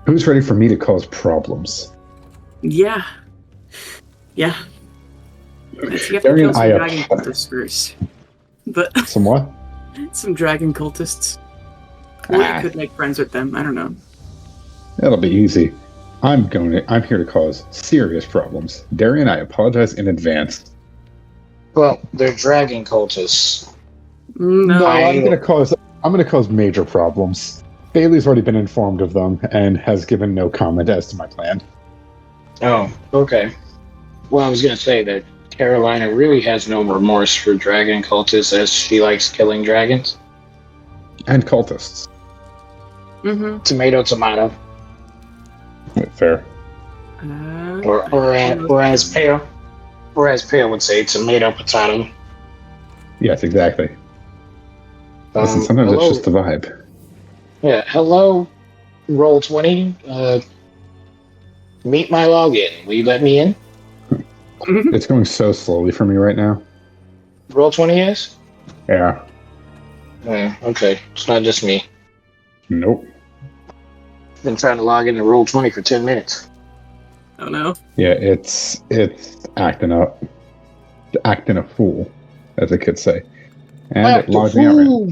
Who's ready for me to cause problems? Yeah. You have to Darian, kill some dragon cultists first. But Some what? some dragon cultists. Or you could make friends with them. I don't know. That'll be easy. I'm here to cause serious problems. Darian, I apologize in advance. Well, they're dragon cultists. No, I'm gonna cause major problems. Bailey's already been informed of them and has given no comment as to my plan. Oh, okay. Well, I was going to say that Carolina really has no remorse for dragon cultists as she likes killing dragons. And cultists. Mm-hmm. Tomato. Fair. Or as Pale would say, tomato potato. Yes, exactly. Listen, sometimes hello. it's just the vibe. Yeah, hello, Roll20. Meet my login. Will you let me in? It's going so slowly for me right now. Roll20 is? Yeah. Okay. It's not just me. Nope. Been trying to log into Roll20 for 10 minutes. Oh no. Yeah, it's acting up. Acting a fool, as the kids say. And it logs me out right now.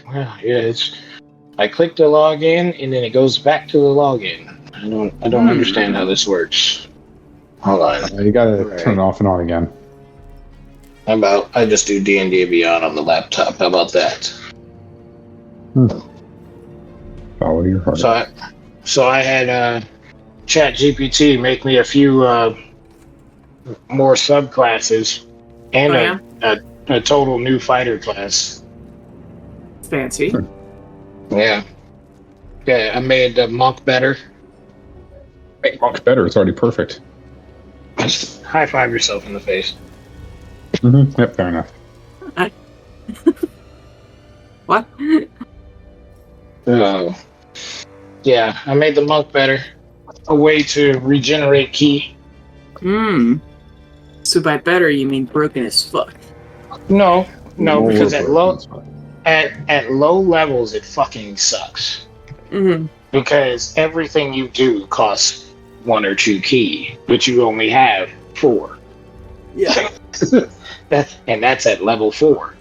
Wow, yeah, I click to log in and then it goes back to the login. I don't understand how this works. Hold on. You gotta turn it off and on again. I just do D&D Beyond on the laptop. How about that? Follow your heart. So I had ChatGPT make me a few more subclasses and a total new fighter class. Fancy. Yeah, I made the monk better. Make monk better. It's already perfect. Just high five yourself in the face. Mm-hmm. Yep, fair enough. What? Yeah, I made the monk better. A way to regenerate ki. So by better, you mean broken as fuck? No, because at low levels, it fucking sucks. Mm-hmm. Because everything you do costs 1 or 2 ki, but you only have 4. Yeah. That's at level 4.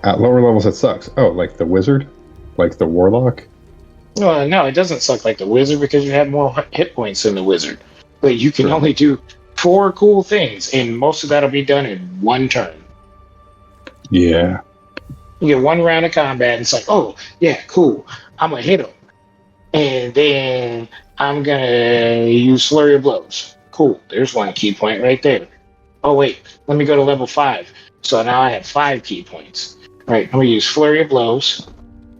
At lower levels, it sucks. Oh, like the wizard? Like the warlock? No, it doesn't suck like the wizard because you have more hit points than the wizard. But you can only do 4 cool things, and most of that'll be done in 1 turn. Yeah. You get 1 round of combat, and it's like, oh, yeah, cool. I'm going to hit him. And then I'm going to use Flurry of Blows. Cool. There's 1 key point right there. Oh, wait. Let me go to level 5. So now I have 5 key points. Right. I'm going to use Flurry of Blows.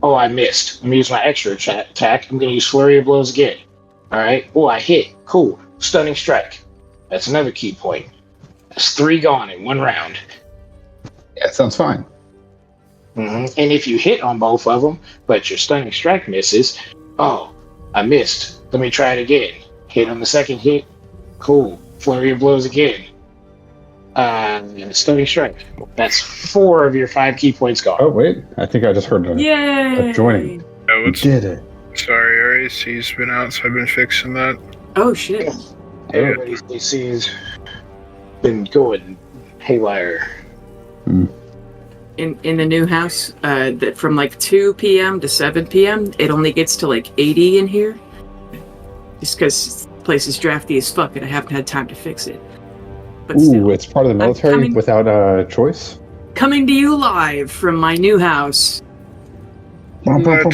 Oh, I missed. I'm going to use my extra attack. I'm going to use Flurry of Blows again. All right. Oh, I hit. Cool. Stunning Strike. That's another key point. That's 3 gone in 1 round. Yeah, it sounds fine. Mm-hmm. And if you hit on both of them, but your Stunning Strike misses, oh, I missed. Let me try it again. Hit on the second hit. Cool. Flurry of Blows again. Stunning Strike. That's 4 of your 5 key points gone. Oh, wait. I think I just heard a joining. Oh, Did it. Sorry, our AC's been out, so I've been fixing that. Oh, shit. Everybody's AC's been going haywire. In the new house, that from like 2 p.m. to 7 p.m., it only gets to like 80 in here. Just because the place is drafty as fuck and I haven't had time to fix it. But still, it's part of the military without a choice? Coming to you live from my new house. Let's go.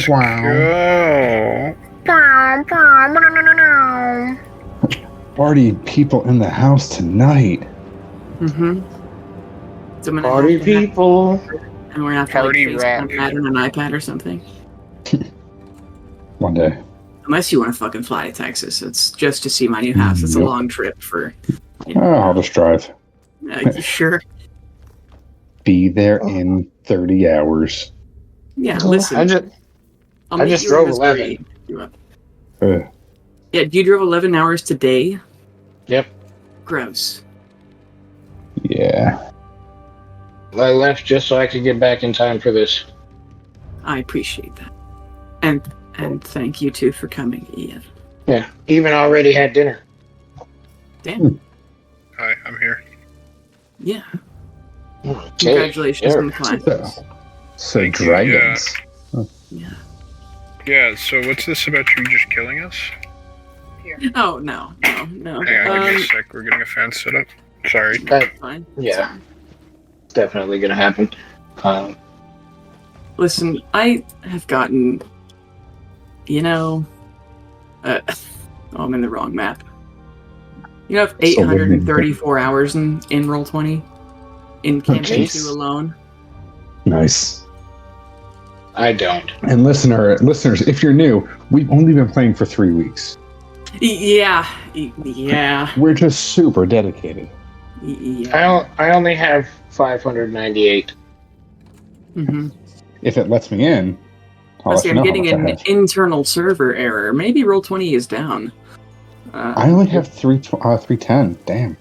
Party people in the house tonight. Mm-hmm. So I'm gonna Party people. And we're gonna have to Party like rock. FaceTime that on an iPad or something. One day. Unless you want to fucking fly to Texas. It's just to see my new house. It's a long trip for... I'll just drive. Sure. Be there in 30 hours. Yeah, listen. I just drove 11. Yeah, you drove 11 hours today? Yep. Gross. Yeah. I left just so I could get back in time for this. I appreciate that. And And thank you too for coming, Ian. Yeah, even already had dinner. Damn. Hi, I'm here. Yeah. Okay. Congratulations on the classes. So Thank you, dragons. Yeah. Yeah, so what's this about you just killing us? Oh, no. Hang on, give me a sec. We're getting a fan set up. Sorry. Fine. Yeah, definitely gonna happen. Listen, I have gotten, I'm in the wrong map. You have 834 hours in Roll20 in campaign 2 alone. Nice. I don't. And listeners, if you're new, we've only been playing for 3 weeks. Yeah. We're just super dedicated. Yeah. I only have 598. Mm-hmm. If it lets me in, I'll let you know I'm getting how much I an have. internal server error. Maybe Roll20 is down. I only have 310. Damn.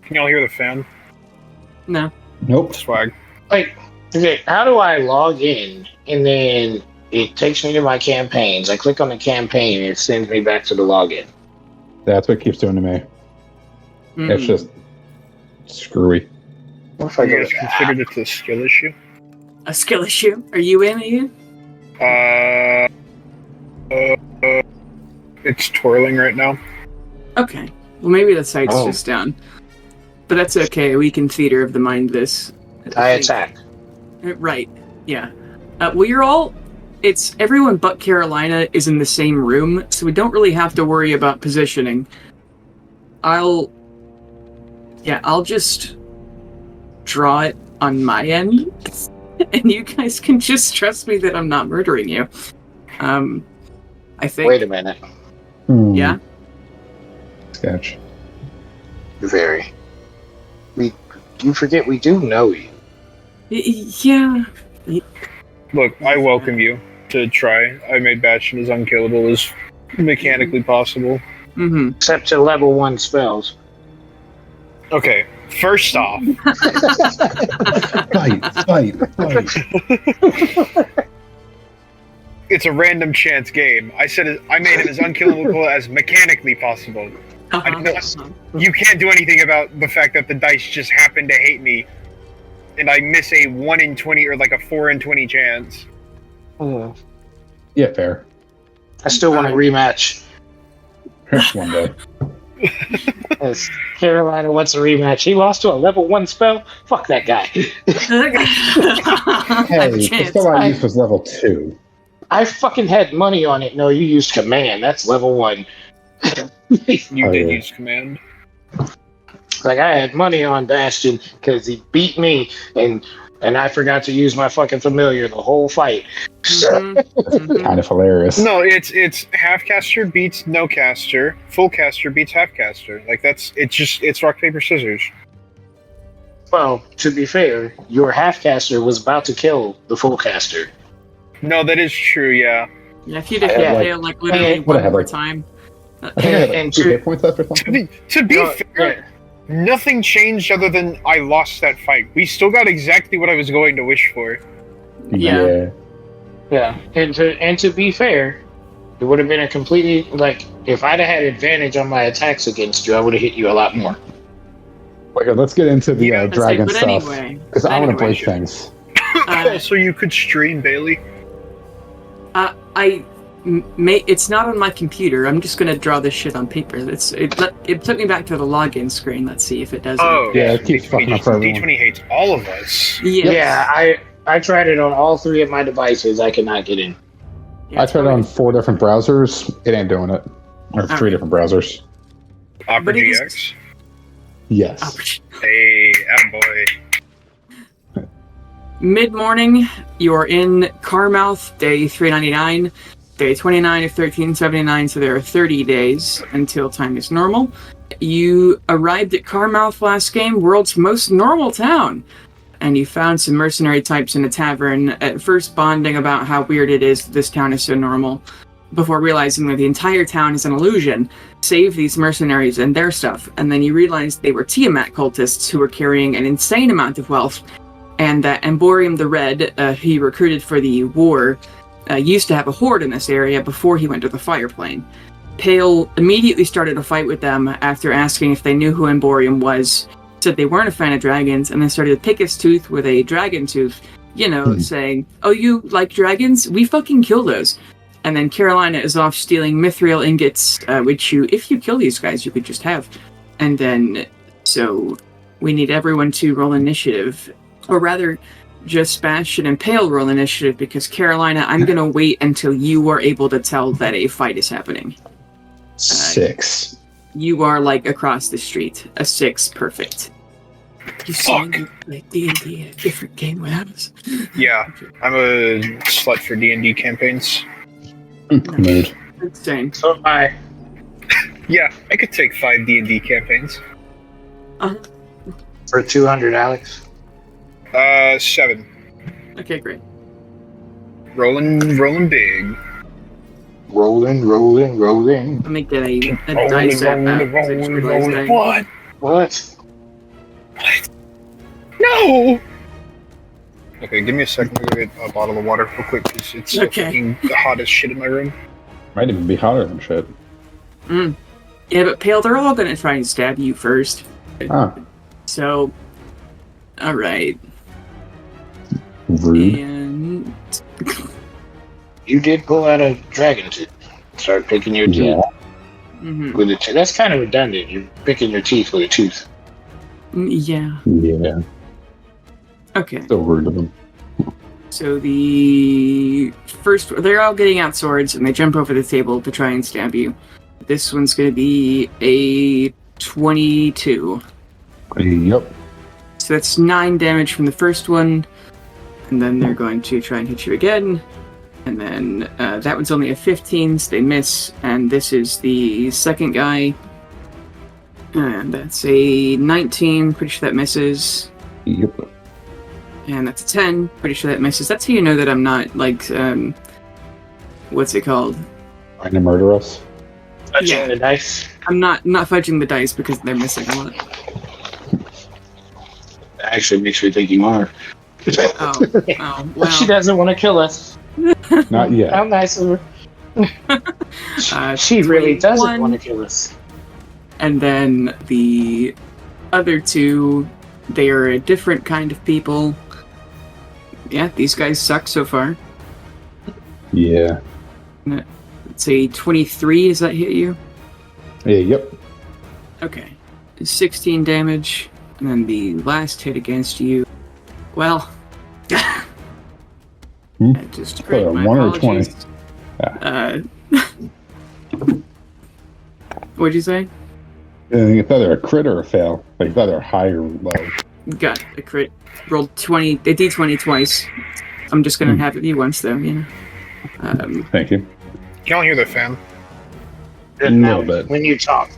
Can y'all hear the fan? No. Nope. Swag. Like, okay, how do I log in and then it takes me to my campaigns? I click on the campaign and it sends me back to the login. That's what it keeps doing to me. It's just screwy. What if I You go guys to considered it a skill issue? A skill issue? Are you in, Ian? It's twirling right now. Okay. Well, maybe the site's Oh. just down. But that's okay. We can theater of the mind this. I attack? Right. Yeah. Well, you're all... It's... Everyone but Carolina is in the same room, so we don't really have to worry about positioning. I'll just draw it on my end, and you guys can just trust me that I'm not murdering you. I think... Wait a minute. Yeah? Sketch. Very. You forget we do know you. Yeah. Look, I welcome you to try. I made Bastion as unkillable as mechanically possible. Mm-hmm. Except to level 1 spells. Okay, first off, Fight. it's a random chance game. I said I made it as unkillable as mechanically possible. You can't do anything about the fact that the dice just happen to hate me, and I miss a 1 in 20 or like a 4 in 20 chance. Yeah, fair. I still want a rematch. One day. As Carolina wants a rematch. He lost to a level 1 spell? Fuck that guy. Hey, the spell I used was level 2. I fucking had money on it. No, you used command. That's level 1. You did use command. Like, I had money on Bastion because he beat me, and I forgot to use my fucking familiar the whole fight. Kind of hilarious. No, it's half caster beats no caster, full caster beats half caster. Like it's rock paper scissors. Well, to be fair, your half caster was about to kill the full caster. No, that is true. Yeah. Yeah, if you did fail like literally one more time. I think I had like 2 hit points left or something. To be fair, nothing changed other than I lost that fight. We still got exactly what I was going to wish for. Yeah. Yeah, and to be fair, it would have been a completely, like, if I'd have had advantage on my attacks against you, I would have hit you a lot more. Okay, let's get into the dragon but stuff. Because I want to break things. So you could stream Bailey? It's not on my computer. I'm just gonna draw this shit on paper. It took me back to the login screen. Let's see if it does. Oh, yeah, it keeps fucking up for everyone. D20 hates all of us. Yes. Yeah, I tried it on all 3 of my devices. I could not get in. Yeah, I tried it on 4 different browsers. It ain't doing it. Or 3 different browsers. Opera But it is- GX? Yes. Hey, attaboy. Mid-morning, you are in Carmouth, day 399, day 29 of 1379, so there are 30 days until time is normal. You arrived at Carmouth last game, world's most normal town, and you found some mercenary types in a tavern, at first bonding about how weird it is that this town is so normal, before realizing that the entire town is an illusion, save these mercenaries and their stuff, and then you realized they were Tiamat cultists who were carrying an insane amount of wealth, and that Amborium the Red, he recruited for the war, used to have a horde in this area before he went to the fire plane. Pale immediately started a fight with them after asking if they knew who Emborium was, said they weren't a fan of dragons, and then started to pick his tooth with a dragon tooth, saying, "Oh, you like dragons? We fucking kill those." And then Carolina is off stealing mithril ingots, which if you kill these guys, you could just have. And then, so we need everyone to roll initiative, or rather, just Bastion and Pale roll initiative, because Carolina, I'm going to wait until you are able to tell that a fight is happening. 6. You are, like, across the street. A 6, perfect. You saw D&D a different game without us. Yeah, I'm a slut for D&D campaigns. Mood. Insane. So am I. Yeah, I could take 5 D&D campaigns. For 200, Alex. 7. Okay, great. Rolling big. Rolling. Let me get a dice app. What? What? No! Okay, give me a second to go get a bottle of water real quick, because it's so fucking hot as shit in my room. Might even be hotter than shit. Yeah, but Pale, they're all gonna try and stab you first. So, alright. Rude. And... You did pull out a dragon tooth. Start picking your teeth with a tooth. That's kind of redundant. You're picking your teeth with a tooth. Yeah. Yeah. Okay. So rude of them. So the first, they're all getting out swords and they jump over the table to try and stab you. This one's going to be a 22. Yep. So that's 9 damage from the first one. And then they're going to try and hit you again. And then that one's only a 15, so they miss. And this is the second guy. And that's a 19, pretty sure that misses. Yep. And that's a 10, pretty sure that misses. That's how you know that I'm not, like, what's it called? Trying to murder us? Fudging the dice? I'm not fudging the dice because they're missing a lot. That actually makes me think you are. Oh, well. She doesn't want to kill us. Not yet. How nice of her. She really doesn't want to kill us. And then the other two, they are a different kind of people. Yeah, these guys suck so far. Yeah. It's a 23, does that hit you? Yeah, yep. Okay. 16 damage. And then the last hit against you. Well... Just great. 1 or 20? What'd you say? It's either a crit or a fail. Like, it's either high or low. Got a crit. Rolled a d20 twice. I'm just gonna have it be once, though, you know. Thank you. You don't hear the fan? A little bit. When you talk.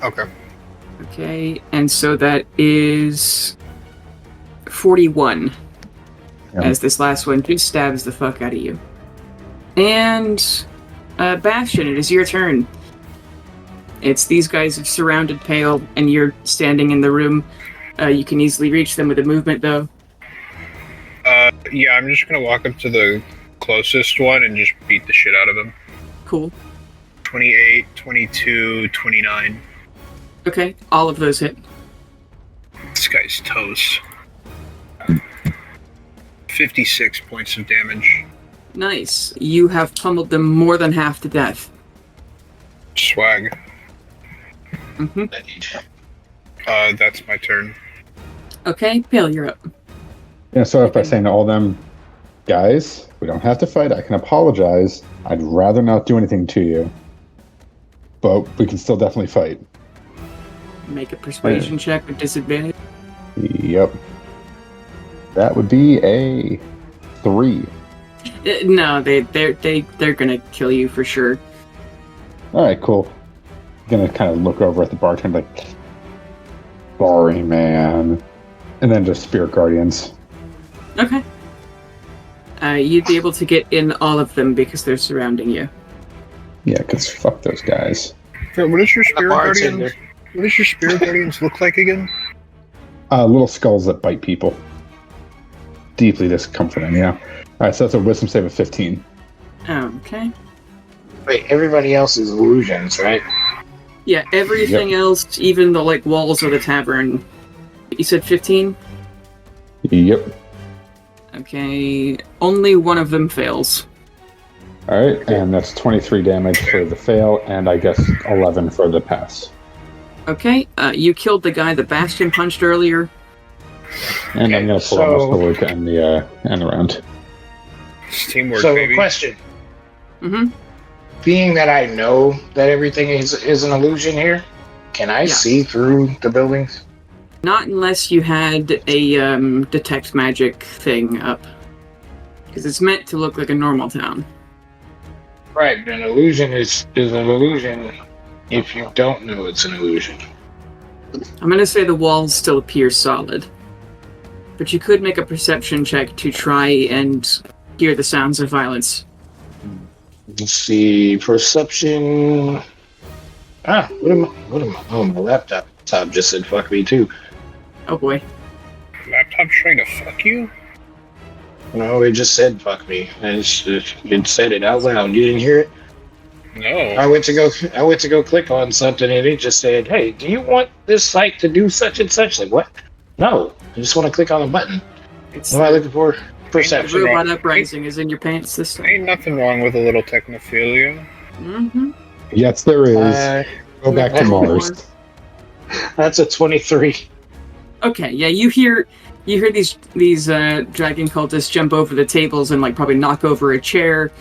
Okay. Okay, and so that is 41. As this last one just stabs the fuck out of you. And Bastion, it is your turn. It's these guys have surrounded Pale, and you're standing in the room. You can easily reach them with a movement, though. Yeah, I'm just gonna walk up to the closest one and just beat the shit out of him. Cool. 28, 22, 29. Okay, all of those hit. This guy's toast. 56 points of damage. Nice. You have pummeled them more than half to death. Swag. That's my turn. Okay, Pale, you're up. Yeah, so if I say to all them, guys, we don't have to fight. I can apologize. I'd rather not do anything to you. But we can still definitely fight. Make a persuasion check with disadvantage. Yep. That would be a 3. No, they're gonna kill you for sure. All right, cool. Gonna kind of look over at the bartender like, sorry, man, and then just Spirit Guardians. Okay. You'd be able to get in all of them because they're surrounding you. Yeah, because fuck those guys. What is your Spirit Guardians? What does your Spirit Guardians look like again? Little skulls that bite people. Deeply discomforting, yeah. All right, so that's a wisdom save of 15. Okay. Wait, everybody else is illusions, right? Yeah, everything else, even the like walls of the tavern. You said 15? Yep. Okay, only one of them fails. All right, and that's 23 damage for the fail, and I guess 11 for the pass. Okay, you killed the guy that Bastion punched earlier. And I'm going to pull out my sword to end the round. It's teamwork, So, baby. question. Mm-hmm. Being that I know that everything is an illusion here, can I see through the buildings? Not unless you had a detect magic thing up. Because it's meant to look like a normal town. Right, but an illusion is an illusion if you don't know it's an illusion. I'm going to say the walls still appear solid. But you could make a perception check to try and hear the sounds of violence. Let's see, perception. What am I? Oh, my laptop just said fuck me too. Oh boy. Laptop's trying to fuck you? No, it just said fuck me. And it said it out loud. You didn't hear it? No. I went to go click on something and it just said, "Hey, do you want this site to do such and such?" Like, what? No, I just want to click on the button. It's What am I looking for? the Perception. robot uprising is in your pants this time. Ain't nothing wrong with a little technophilia. Mm-hmm. Yes, there is. Go back to Mars. That's a 23. Okay, yeah, you hear these dragon cultists jump over the tables and like probably knock over a chair.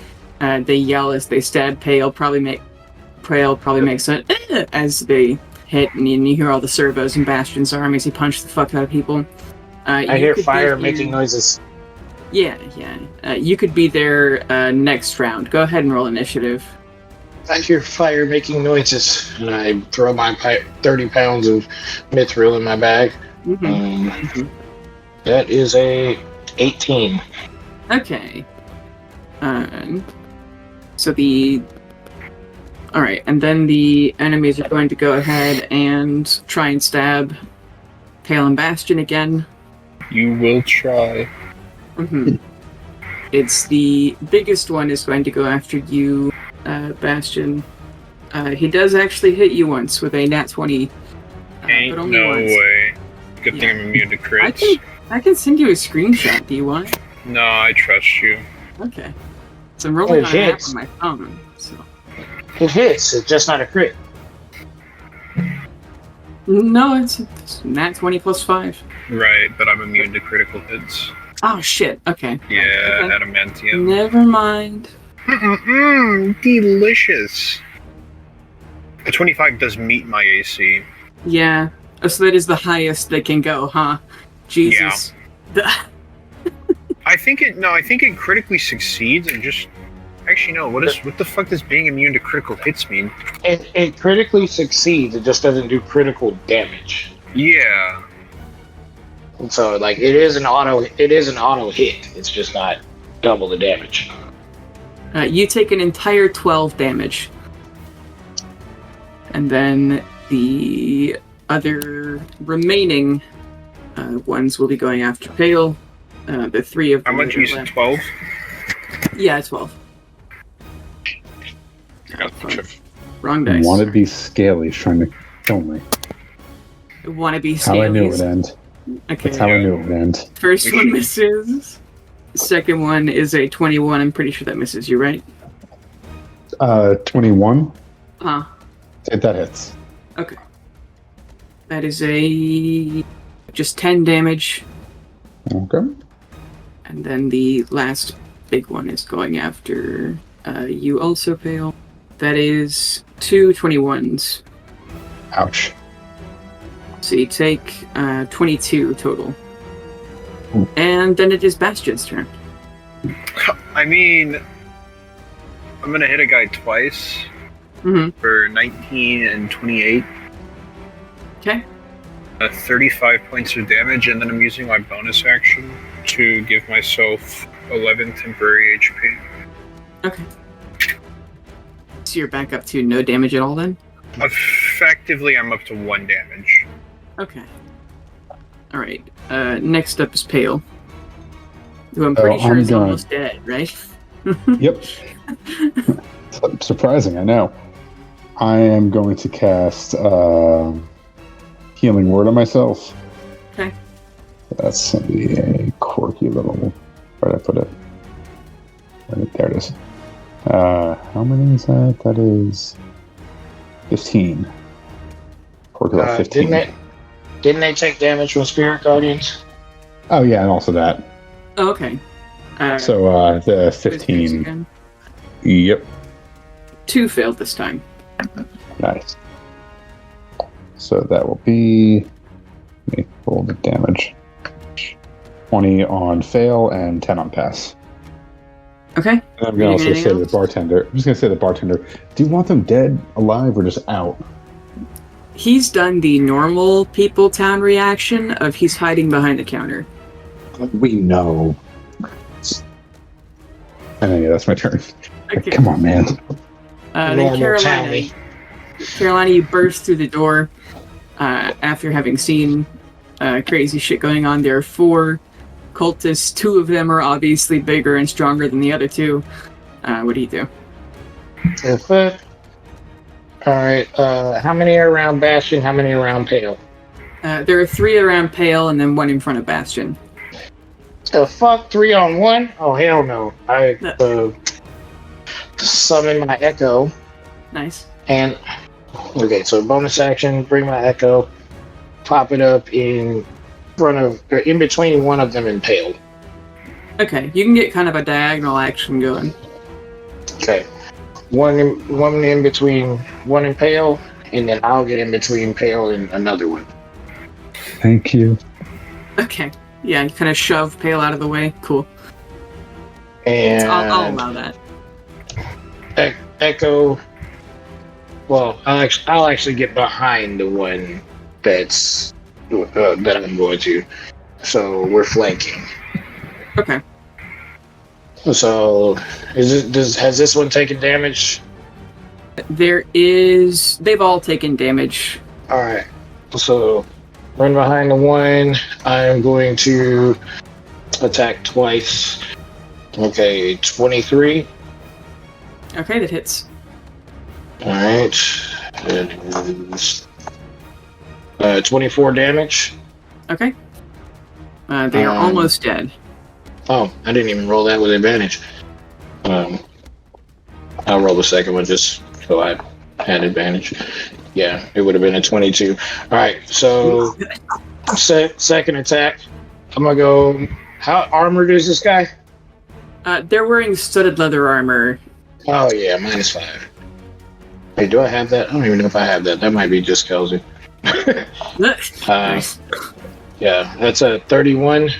They yell as they stab Pale. Probably makes a as they hit, and you hear all the servos and Bastion's arm as he punches the fuck out of people. I hear fire making noises. Yeah. You could be there next round. Go ahead and roll initiative. I hear fire making noises, and I throw my 30 pounds of mithril in my bag. Mm-hmm. That is a 18. Okay. Alright, and then the enemies are going to go ahead and try and stab Pale and Bastion again. You will try. Mm-hmm. It's the biggest one is going to go after you, Bastion. He does actually hit you once with a nat 20. Ain't but only no once. way. Good thing I'm immune to crits. I can send you a screenshot. Do you want? No, I trust you. Okay. So I'm rolling It on an app hits. on my phone. So. It hits. It's just not a crit. No, it's nat 20 plus 5. Right, but I'm immune to critical hits. Oh shit. Okay. Yeah, Okay. adamantium. Never mind. Delicious. A 25 does meet my AC. Yeah. Oh, so that is the highest they can go, huh? Jesus. I think it critically succeeds and just actually no, what the fuck does being immune to critical hits mean? It critically succeeds. It just doesn't do critical damage. Yeah. And so, like, it is an auto hit. It's just not double the damage. You take an entire 12 damage. And then the other remaining ones will be going after Pale. The three of How them. much? You said 12? Yeah, 12. Wrong dice. Wanna be scaly, trying to kill me. Wanna be How I knew it scalies. would end. Okay. That's how I knew it would end. First one misses. Second one is a 21. I'm pretty sure that misses you, right? 21. Huh. That hits. Okay. That is a just 10 damage. Okay. And then the last big one is going after you also, Pale. That is 2 21s. Ouch. So you take 22 total. Ooh. And then it is Bastion's turn. I mean, I'm gonna hit a guy twice Mm-hmm. for 19 and 28. Okay. 35 points of damage, and then I'm using my bonus action to give myself 11 temporary HP. Okay. So you're back up to no damage at all then? Effectively, I'm up to 1 damage. Okay. Alright. Next up is Pale. who I'm pretty sure I'm is gonna- almost dead, right? Yep. Surprising, I know. I am going to cast Healing Word on myself. Okay. That's going to be a quirky little... Where did I put it? There it is. How many is that? That is 15. Quirky little 15. Didn't they take damage from Spirit Guardians? Oh, yeah, and also that. Oh, okay. So the Wisdom 15. again. Yep. 2 failed this time. Nice. So that will be... Let me roll the damage. 20 on fail and 10 on pass. Okay. And I'm going to also Anything say to the else? bartender... I'm just going to say to the bartender, do you want them dead, alive, or just out? He's done the normal people town reaction of he's hiding behind the counter. We know. And then, yeah, that's my turn. Okay. Come on, man. Then Normal Carolina. townie. Carolina, you burst through the door after having seen crazy shit going on. There are 4 cultists. 2 of them are obviously bigger and stronger than the other 2. What do you do? Alright, how many are around Bastion? How many are around Pale? There are 3 around Pale and then 1 in front of Bastion. The fuck? 3 on 1? Oh, hell no. I summon my Echo. Nice. And, okay, so bonus action, bring my Echo, pop it up in front of, or in between one of them and Pale. Okay, you can get kind of a diagonal action going. Okay. One in between one and Pale, and then I'll get in between Pale and another one. Thank you. Okay. Yeah, you kind of shove Pale out of the way. Cool. And So I'll allow that. Echo. Well, I'll actually get behind the one that I'm going to. So we're flanking. Okay. So has this one taken damage? They've all taken damage. All right. So run behind the one. I'm going to attack twice. Okay, 23. Okay, that hits. All right. It is 24 damage. Okay. They are almost dead. Oh, I didn't even roll that with advantage. I'll roll the second one just so I had advantage. Yeah, it would have been a 22. All right, so second attack. I'm gonna go. How armored is this guy? They're wearing studded leather armor. Oh yeah, -5. Hey, do I have that? I don't even know if I have that. That might be just Kelsey. Nice. Yeah, that's a 31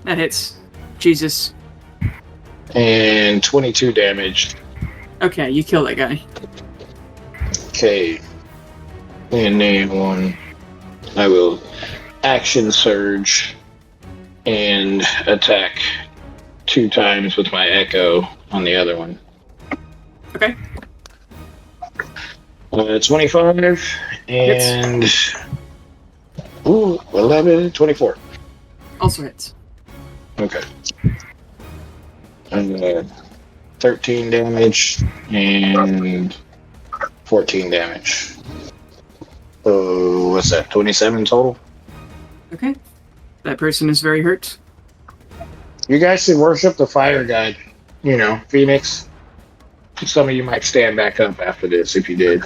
That hits. Jesus. and 22 damage. Okay, you kill that guy. Okay. And then I will action surge and attack 2 times with my Echo on the other one. Okay. 25 and 11, 24. Also hits. Okay. And 13 damage and 14 damage. So what's that? 27 total? Okay. That person is very hurt. You guys should worship the fire god. You know, Phoenix. Some of you might stand back up after this if you did.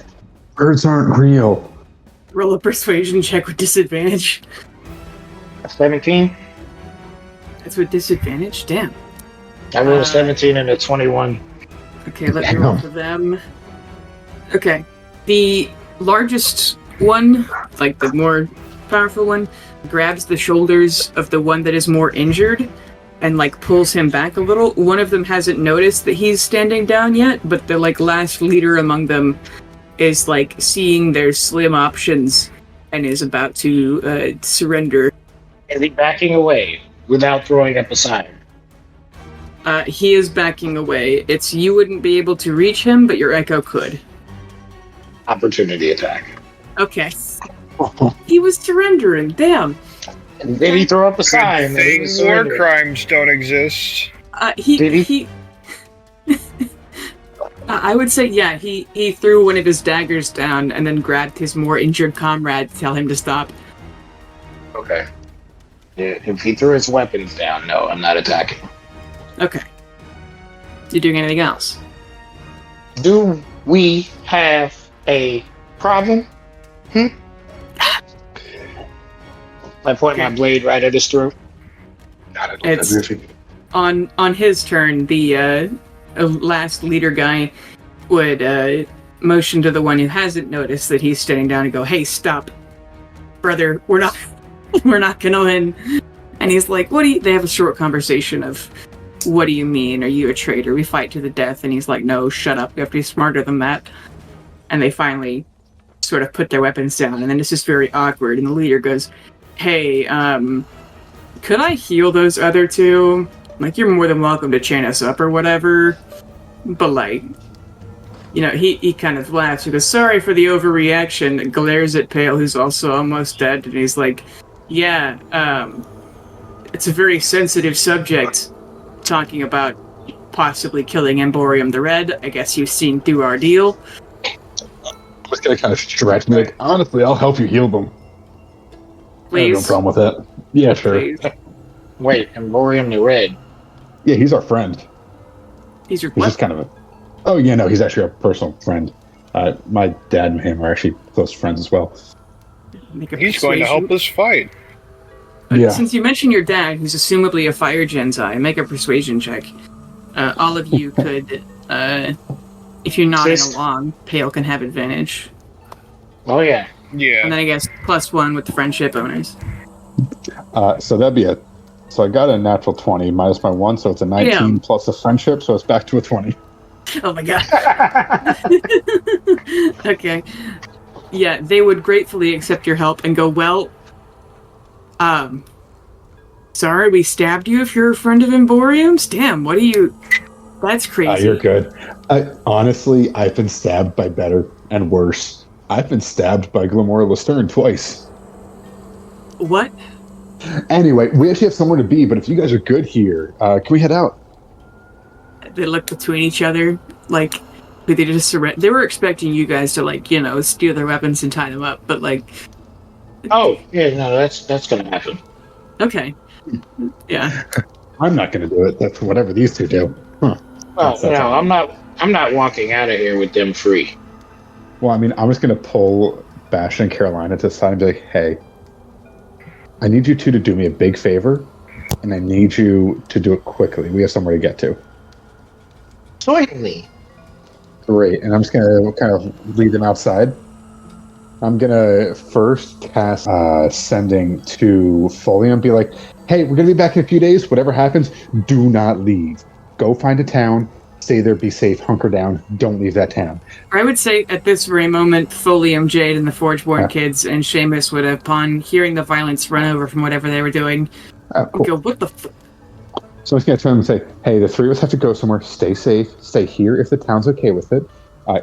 Birds aren't real. Roll a persuasion check with disadvantage. 17? That's with disadvantage? Damn. I rolled a 17 and a 21. Okay, let me roll for them. Okay. The largest one, like the more powerful one, grabs the shoulders of the one that is more injured and like pulls him back a little. One of them hasn't noticed that he's standing down yet, but the like last leader among them is like seeing their slim options and is about to surrender. Is he backing away without throwing up a sign? He is backing away. You wouldn't be able to reach him, but your Echo could. Opportunity attack. Okay. He was surrendering. Damn. And then he threw up a sign. Good thing war crimes don't exist. He I would say, yeah, he threw one of his daggers down and then grabbed his more injured comrade to tell him to stop. Okay. Yeah, if he threw his weapons down, no, I'm not attacking. Okay. You doing anything else? Do we have a problem? I point my blade right at his throat. It's on his turn. The last leader guy would motion to the one who hasn't noticed that he's standing down and go, "Hey, stop, brother. We're not gonna win." And he's like, "What do you?" They have a short conversation of, "What do you mean? Are you a traitor? We fight to the death." And he's like, "No, shut up. You have to be smarter than that." And they finally sort of put their weapons down, and then it's just very awkward. And the leader goes, "Hey, could I heal those other two? Like, you're more than welcome to chain us up or whatever. But, like, you know," he kind of laughs. He goes, "Sorry for the overreaction," and glares at Pale, who's also almost dead. And he's like, "Yeah, it's a very sensitive subject, talking about possibly killing Emborium the Red. I guess you've seen through our deal." I was going to kind of stretch me, like, honestly, I'll help you heal them. Please. I have no problem with that. Yeah, sure. Please. Wait, Emborium the Red. Yeah, he's our friend. He's your He's what? just kind of a... Oh, yeah, no, he's actually a personal friend. My dad and him are actually close friends as well. He's going to help us fight. Yeah. Since you mentioned your dad, who's assumably a fire genzi, make a persuasion check. All of you could, if you're nodding along, Pale can have advantage. Oh, yeah. Yeah. And then I guess +1 with the friendship owners. So that'd be So I got a natural 20 minus my 1, so it's a 19 plus a friendship, so it's back to a 20. Oh my god. Okay. Yeah, they would gratefully accept your help and go, "Well, sorry we stabbed you if you're a friend of Emborium's? Damn, what are you... That's crazy." You're good. Honestly, I've been stabbed by better and worse. I've been stabbed by Glamora Lestern twice. What? Anyway, we actually have somewhere to be, but if you guys are good here, can we head out? They look between each other, like, they just surrender. They were expecting you guys to, like, you know, steal their weapons and tie them up, but, like... Oh, yeah, no, that's gonna happen. Okay. Yeah. I'm not going to do it. That's whatever these two do. Huh. Well, no, I'm not walking out of here with them free. Well, I mean, I'm just going to pull Bastion and Carolina to the side and be like, "Hey, I need you two to do me a big favor, and I need you to do it quickly. We have somewhere to get to." Certainly. Great. And I'm just going to kind of lead them outside. I'm going to first cast sending to Folium, be like, "Hey, we're going to be back in a few days. Whatever happens, do not leave. Go find a town. Stay there, be safe, hunker down. Don't leave that town." I would say at this very moment, Folium, Jade, and the Forgeborn kids and Seamus would, upon hearing the violence, run over from whatever they were doing. Cool. Go, "What the f-?" So I'm just going to turn and say, "Hey, the three of us have to go somewhere. Stay safe. Stay here if the town's okay with it.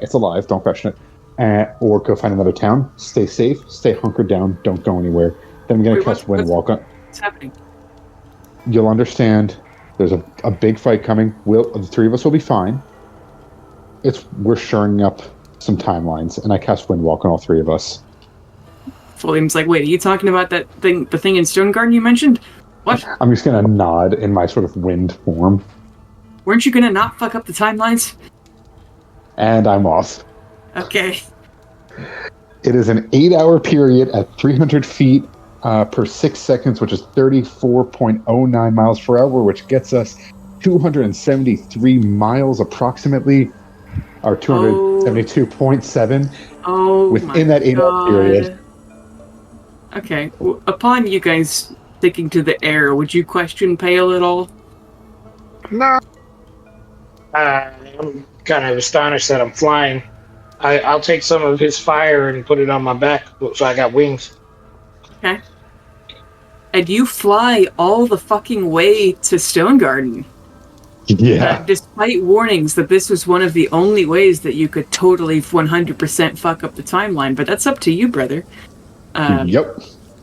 It's alive. Don't question it. Or go find another town. Stay safe. Stay hunkered down. Don't go anywhere." Then I'm going to cast Windwalk on. What's happening? You'll understand. There's a big fight coming. The three of us will be fine. We're shoring up some timelines, and I cast Windwalk on all three of us. Folium's like, "Wait, are you talking about the thing in Stone Garden you mentioned? What?" I'm just going to nod in my sort of wind form. "Weren't you gonna not fuck up the timelines?" And I'm off. Okay. It is an 8-hour period at 300 feet per 6 seconds, which is 34.09 miles per hour, which gets us 273 miles approximately, or 272.7 within that 8-hour period. Okay. Well, upon you guys sticking to the air, would you question Pale at all? No. I'm kind of astonished that I'm flying. I'll take some of his fire and put it on my back, so I got wings. Okay. And you fly all the fucking way to Stone Garden. Yeah. Despite warnings that this was one of the only ways that you could totally 100% fuck up the timeline, but that's up to you, brother. Yep.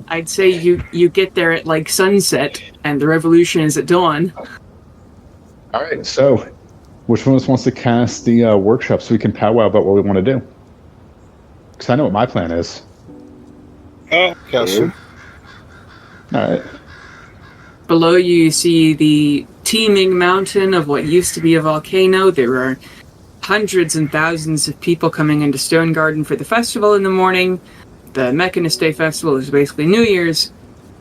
I'd say you get there at like sunset, and the revolution is at dawn. All right, so which one of us wants to cast the workshop so we can powwow about what we want to do? Because I know what my plan is. Cast it. All right. Below you see the teeming mountain of what used to be a volcano. There are hundreds and thousands of people coming into Stone Garden for the festival in the morning. The Mechanist Day festival is basically New Year's,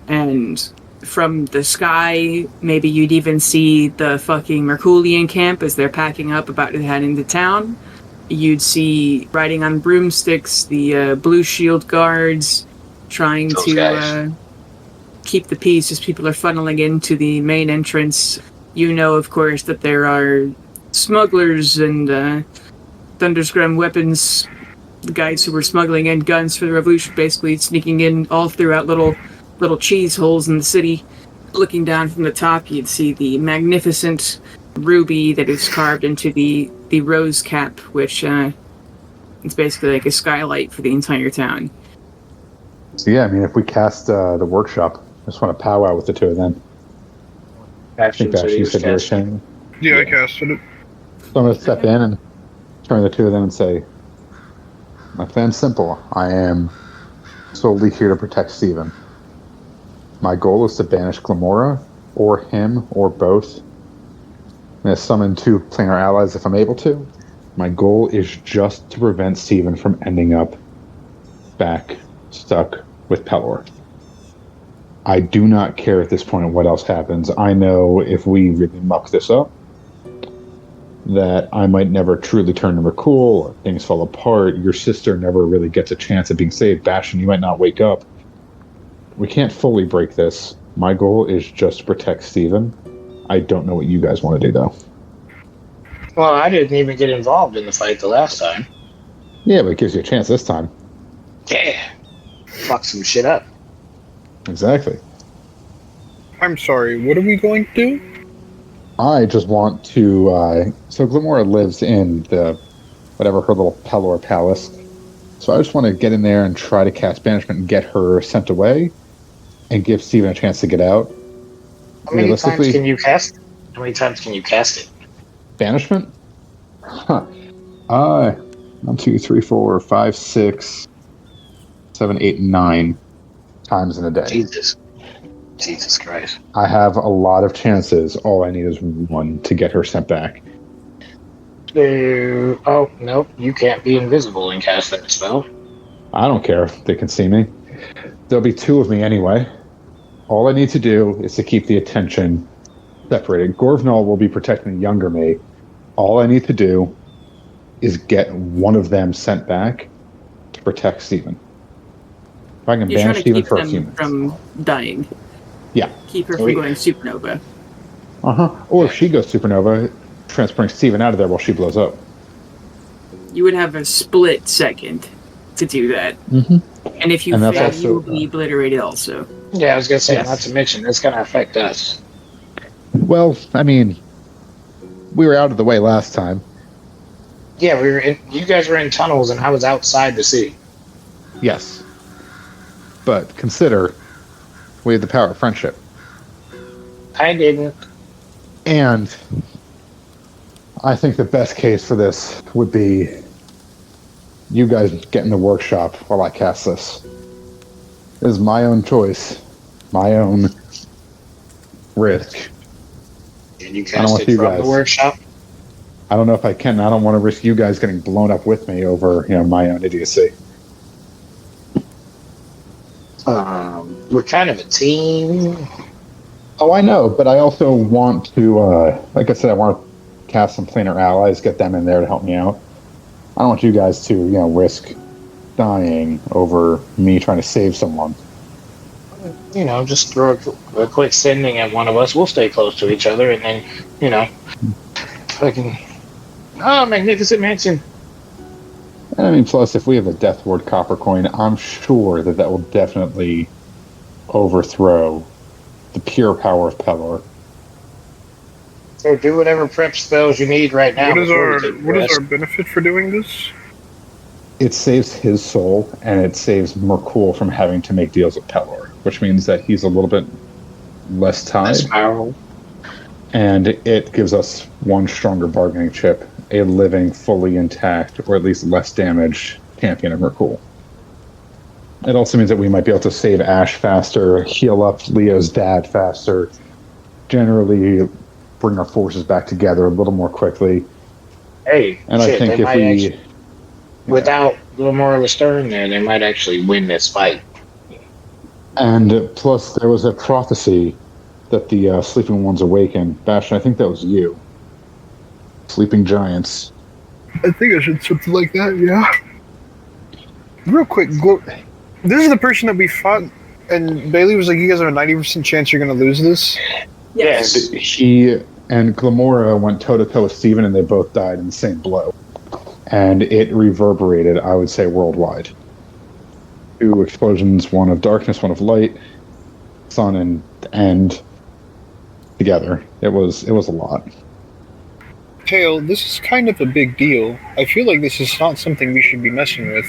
and from the sky, maybe you'd even see the fucking Merculian camp as they're packing up about to head into town. You'd see riding on broomsticks the Blue Shield guards trying to keep the peace as people are funneling into the main entrance. You know, of course, that there are smugglers and Thunderscrum weapons, the guys who were smuggling in guns for the revolution, basically sneaking in all throughout little cheese holes in the city. Looking down from the top, you'd see the magnificent ruby that is carved into the rose cap, which it's basically like a skylight for the entire town. So yeah, I mean, if we cast the workshop, I just want to powwow with the two of them. I think Bash, you said you were saying. Yeah, I casted it. So I'm going to step in and turn the two of them and say, my plan's simple. I am solely here to protect Steven. My goal is to banish Glamora, or him, or both. I'm going to summon two planar allies if I'm able to. My goal is just to prevent Steven from ending up back stuck with Pelor. I do not care at this point what else happens. I know if we really muck this up, that I might never truly turn to McCool, or things fall apart. Your sister never really gets a chance at being saved. Bastion, you might not wake up. We can't fully break this. My goal is just to protect Steven. I don't know what you guys want to do, though. Well, I didn't even get involved in the fight the last time. Yeah, but it gives you a chance this time. Yeah. Fuck some shit up. Exactly. I'm sorry, what are we going to do? I just want to... so Glamora lives in the... whatever, her little Pelor palace. So I just want to get in there and try to cast banishment and get her sent away and give Steven a chance to get out. How many times can you cast it? How many times can you cast it? Banishment? Huh. 1, 2, 3, 4, 5, 6, 7, 8, 9 times in a day. Jesus Christ. I have a lot of chances. All I need is one to get her sent back. Oh, nope. You can't be invisible and cast that spell. I don't care if they can see me. There'll be two of me anyway. All I need to do is to keep the attention separated. Gorvnall will be protecting the younger me. All I need to do is get one of them sent back to protect Steven. If I can banish Steven for a few minutes. From dying. Yeah. Keep her from going supernova. Or if she goes supernova, transporting Steven out of there while she blows up. You would have a split second to do that. Mm-hmm. And if you fail, you will be obliterated also. Yeah, I was going to say, not to mention, it's going to affect us. Well, I mean, we were out of the way last time. Yeah, you guys were in tunnels and I was outside the city. Yes. But consider, we had the power of friendship. I didn't. And I think the best case for this would be you guys get in the workshop while I cast this. It is my own choice, my own risk. And you cast it from the workshop? I don't know if I can. I don't want to risk you guys getting blown up with me over, my own idiocy. We're kind of a team. Oh, I know, but I also want to, like I said, I want to cast some planar allies, get them in there to help me out. I don't want you guys to, risk dying over me trying to save someone. Just throw a quick sending at one of us. We'll stay close to each other, and then, fucking... Oh, Magnificent Mansion. I mean, plus, if we have a Death Ward copper coin, I'm sure that will definitely overthrow the pure power of Pelor. So do whatever prep spells you need right now. What is our benefit for doing this? It saves his soul, and it saves Mercool from having to make deals with Pelor. which means that he's a little bit less tied. Less powerful. And it gives us one stronger bargaining chip, a living, fully intact, or at least less damaged champion of Merkul. It also means that we might be able to save Ash faster, heal up Leo's dad faster, generally bring our forces back together a little more quickly. Hey, and I think if we... without Glamora Lestern there, they might actually win this fight. And plus, there was a prophecy that the Sleeping Ones awaken. Bastion, I think that was you. Sleeping Giants. I think I should something like that, yeah. Real quick, this is the person that we fought, and Bailey was like, you guys have a 90% chance you're going to lose this? Yes. And he and Glamora went toe-to-toe with Steven, and they both died in the same blow. And it reverberated, I would say, worldwide. 2 explosions, one of darkness, one of light, sun and end together. It was a lot. Tail, this is kind of a big deal. I feel like this is not something we should be messing with.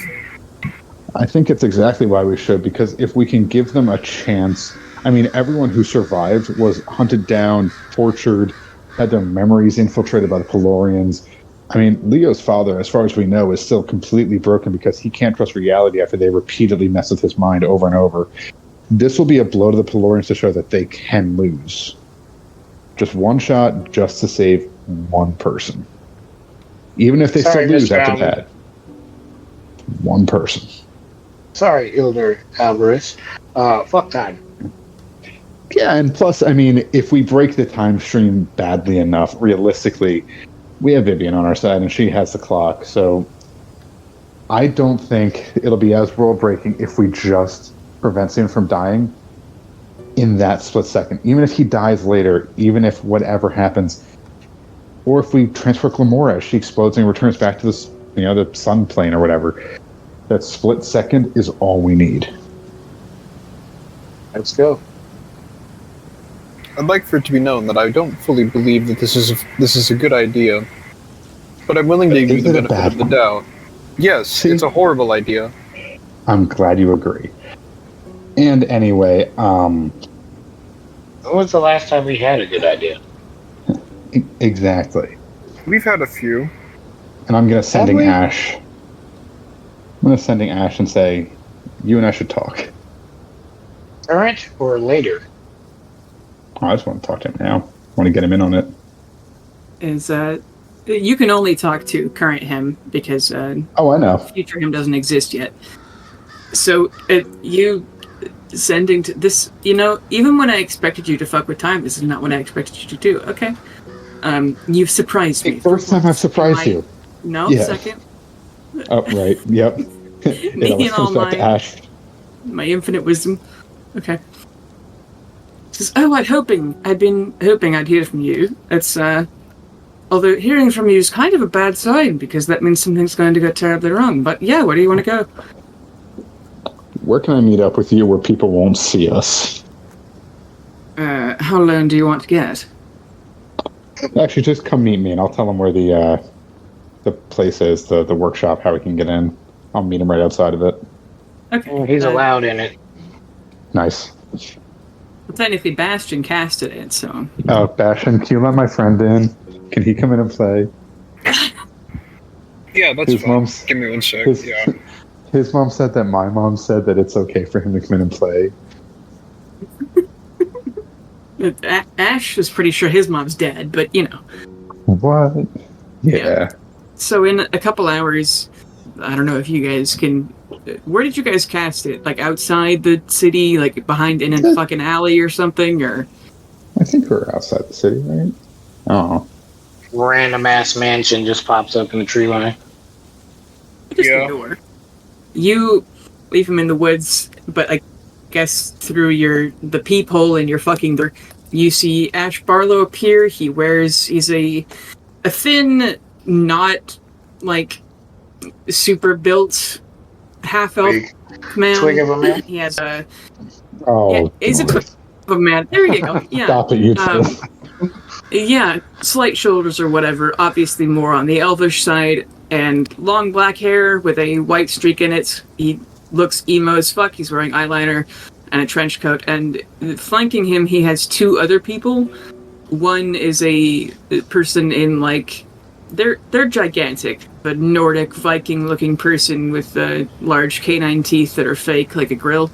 I think it's exactly why we should, because if we can give them a chance... I mean, everyone who survived was hunted down, tortured, had their memories infiltrated by the Pelorians. I mean, Leo's father, as far as we know, is still completely broken because he can't trust reality after they repeatedly mess with his mind over and over. This will be a blow to the Pelorians to show that they can lose. Just one shot, just to save one person. Even if they still lose after that. One person. Sorry, Ilder Alvarez. Fuck time. Yeah, and plus, I mean, if we break the time stream badly enough, realistically, we have Vivian on our side, and she has the clock, so I don't think it'll be as world-breaking if we just prevent him from dying in that split second. Even if he dies later, even if whatever happens, or if we transfer Glamora as she explodes and returns back to this, the sun plane or whatever, that split second is all we need. Let's go. I'd like for it to be known that I don't fully believe that this is a good idea, but I'm willing to give you the benefit of the doubt. Yes, see, it's a horrible idea. I'm glad you agree. And anyway, when was the last time we had a good idea? Exactly. We've had a few. And I'm going to sending Ash. I'm going to sending Ash and say, you and I should talk. Current or later? I just want to talk to him now. I want to get him in on it. You can only talk to current him because oh, I know. Future him doesn't exist yet. So you sending to this, even when I expected you to fuck with time, this is not what I expected you to do. Okay, you've surprised me. First time I've surprised you. No, yeah. Second. Oh right, yep. Me and all my infinite wisdom. Okay. Says, I'd been hoping I'd hear from you. It's, although hearing from you is kind of a bad sign, because that means something's going to go terribly wrong. But yeah, where do you want to go? Where can I meet up with you where people won't see us? How lone do you want to get? Actually, just come meet me, and I'll tell them where the place is, the workshop, how we can get in. I'll meet him right outside of it. Okay. He's allowed in it. Nice. Well, technically, Bastion casted it, so... Oh, Bastion, can you let my friend in? Can he come in and play? Yeah, that's fine. Give me 1 sec. His mom said that my mom said that it's okay for him to come in and play. Ash was pretty sure his mom's dead, but, What? Yeah. So in a couple hours, I don't know if you guys can... Where did you guys cast it? Like outside the city, like behind in a fucking alley or something, or? I think we're outside the city, right? Oh. Random ass mansion just pops up in the tree line. Just the door. You leave him in the woods, but I guess through the peephole in your fucking door, you see Ash Barlow appear. He's a thin, not like super built half-elf man. Twig of a man? He has a... Oh, yeah, he's a twig of a man. There you go. Yeah. Stop it, you two. Yeah, slight shoulders or whatever. Obviously more on the elvish side. And long black hair with a white streak in it. He looks emo as fuck. He's wearing eyeliner. and a trench coat, and flanking him he has two other people. One is a person in like they're gigantic, but Nordic Viking looking person with large canine teeth that are fake like a grill.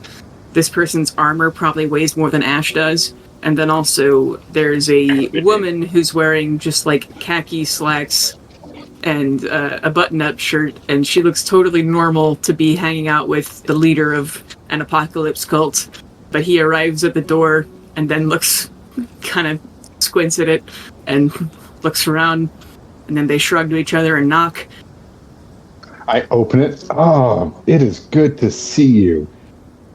This person's armor probably weighs more than Ash does. And then also there's a woman who's wearing just like khaki slacks and a button-up shirt, and she looks totally normal to be hanging out with the leader of an apocalypse cult. But he arrives at the door and then looks, kind of squints at it and looks around, and then they shrug to each other and knock. I open it. Oh, it is good to see you.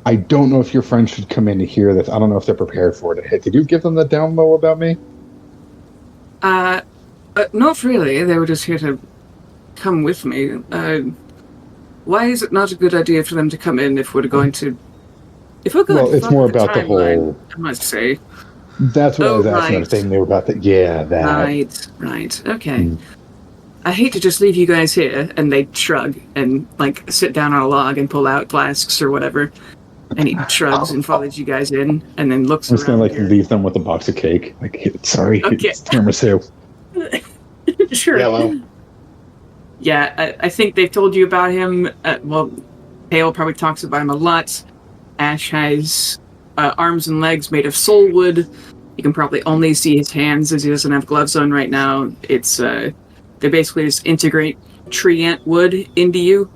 I don't know if your friends should come in to hear this. I don't know if they're prepared for it. Hey, did you give them the down low about me? Not really. They were just here to come with me. Why is it not a good idea for them to come in if we're going to... If we're going well, it's more about the whole... I must say. That's what I was asking if they knew about that. Yeah, that. Right. Okay. I hate to just leave you guys here, and they shrug and, like, sit down on a log and pull out flasks or whatever. And he shrugs and follows you guys in, and then looks around. I'm just gonna, leave them with a box of cake. Like, sorry, okay. It's tiramisu. Sure. Yellow. Yeah, I think they've told you about him. Well, Pale probably talks about him a lot. Ash has arms and legs made of soul wood. You can probably only see his hands as he doesn't have gloves on right now. It's they basically just integrate tree ant wood into you.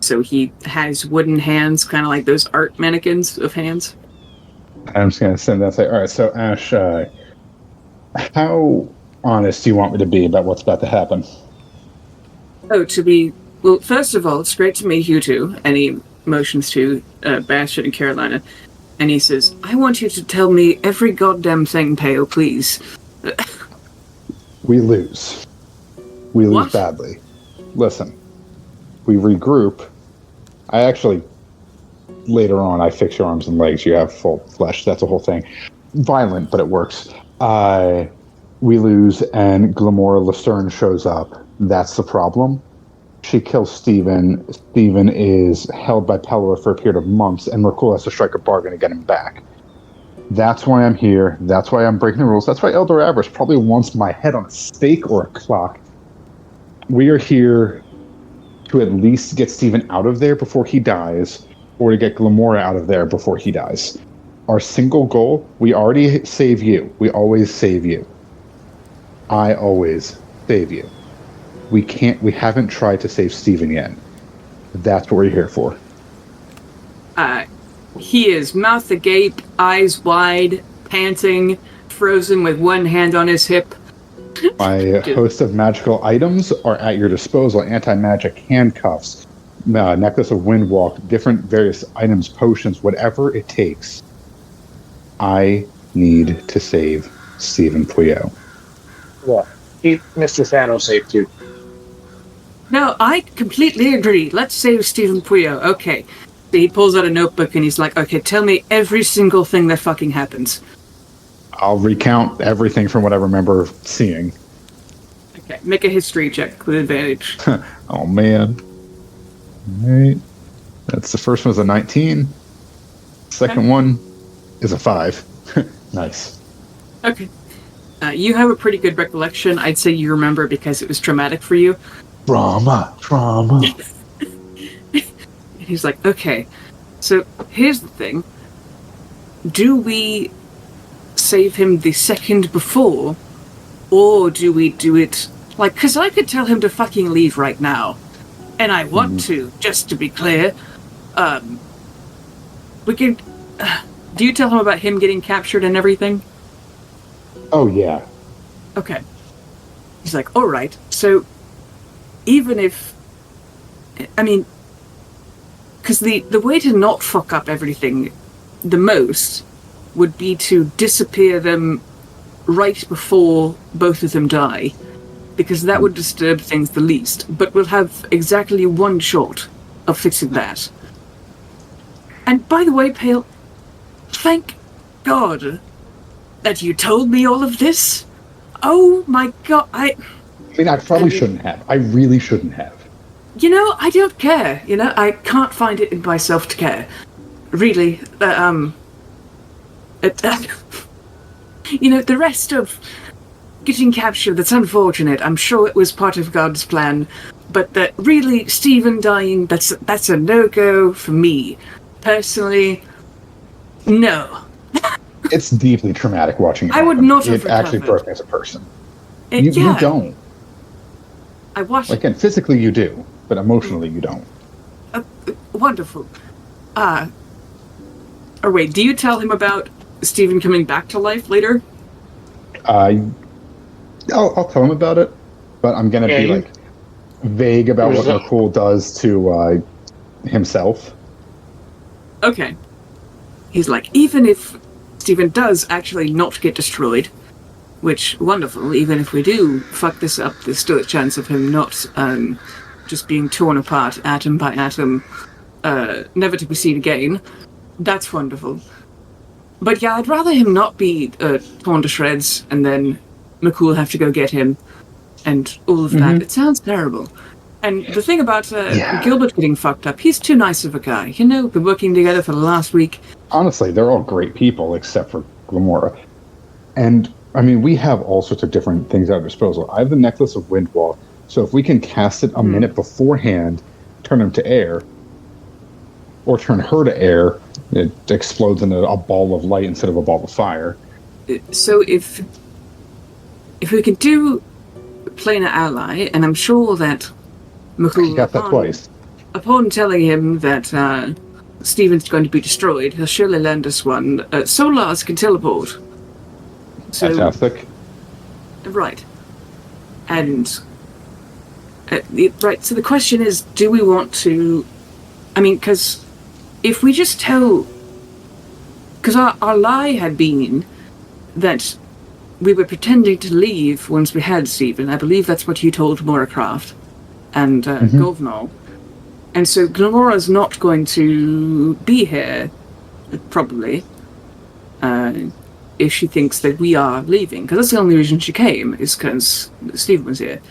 So he has wooden hands, kind of like those art mannequins of hands. I'm just going to send that and say, all right, so Ash, how honest do you want me to be about what's about to happen? Oh, well, first of all, it's great to meet you two. And he motions to Bastion and Carolina. And he says, I want you to tell me every goddamn thing, Pale, please. We lose. We lose What? badly. Listen, we regroup. I actually, later on, I fix your arms and legs. You have full flesh. That's a whole thing. Violent, but it works. We lose, and Glamora Lestern shows up. That's the problem. She kills Steven. Steven is held by Pelor for a period of months, and Merkul has to strike a bargain to get him back. That's why I'm here. That's why I'm breaking the rules. That's why Elder Avarice probably wants my head on a stake or a clock. We are here to at least get Steven out of there before he dies, or to get Glamora out of there before he dies. Our single goal, we already save you. We always save you. I always save you. We haven't tried to save Steven yet. That's what we're here for. He is mouth agape, eyes wide, panting, frozen with one hand on his hip. My host of magical items are at your disposal. Anti-magic handcuffs, necklace of windwalk, different various items, potions, whatever it takes. I need to save Steven Puyo. Yeah. Keep Mr. Thanos safe too. No, I completely agree. Let's save Steven Puyo. Okay. So he pulls out a notebook and he's like, okay, tell me every single thing that fucking happens. I'll recount everything from what I remember seeing. Okay, make a history check with advantage. Oh, man. All right. That's the first one was a 19. Second one is a 5. Nice. Okay. You have a pretty good recollection. I'd say you remember because it was traumatic for you. Trauma. He's like, okay, so here's the thing. Do we save him the second before, or do we do it, like, because I could tell him to fucking leave right now, and I want to, just to be clear. We can, do you tell him about him getting captured and everything? Oh, yeah. Okay. He's like, alright, so, even if, I mean, because the way to not fuck up everything the most would be to disappear them right before both of them die, because that would disturb things the least, but we'll have exactly one shot of fixing that. And by the way, Pale, thank God that you told me all of this. Oh my God, I mean, I probably shouldn't have. I really shouldn't have. You know, I don't care. You know, I can't find it in myself to care. really, the rest of getting captured, that's unfortunate. I'm sure it was part of God's plan. But that really, Stephen dying, that's a no-go for me. Personally, no. It's deeply traumatic watching it. I would not have It actually recovered. broke me as a person. You don't. I watched Again, physically you do, but emotionally you don't. Wonderful. Or wait, do you tell him about Stephen coming back to life later? I'll tell him about it, but I'm going to be vague about what McCool does to himself. Okay. He's like, even if Stephen does actually not get destroyed, which, wonderful, even if we do fuck this up, there's still a chance of him not just being torn apart atom by atom, never to be seen again. That's wonderful. But yeah, I'd rather him not be torn to shreds and then McCool have to go get him and all of that. It sounds terrible. And the thing about Gilbert getting fucked up, he's too nice of a guy. Been working together for the last week. Honestly, they're all great people except for Glamora. And, I mean, we have all sorts of different things at our disposal. I have the Necklace of Windwall, so if we can cast it a minute beforehand, turn him to air, or turn her to air, it explodes into a ball of light instead of a ball of fire. So if we can do Planar Ally, and I'm sure that McCool, got that twice. Upon telling him that Stephen's going to be destroyed, he'll surely lend us one. Solars can teleport. So, fantastic. Right. And right, so the question is, do we want to... I mean, because if we just tell... Because our lie had been that we were pretending to leave once we had Stephen. I believe that's what you told Moracraft and Govnall. And so Glamora's not going to be here, probably, if she thinks that we are leaving. Because that's the only reason she came, is because Stephen was here.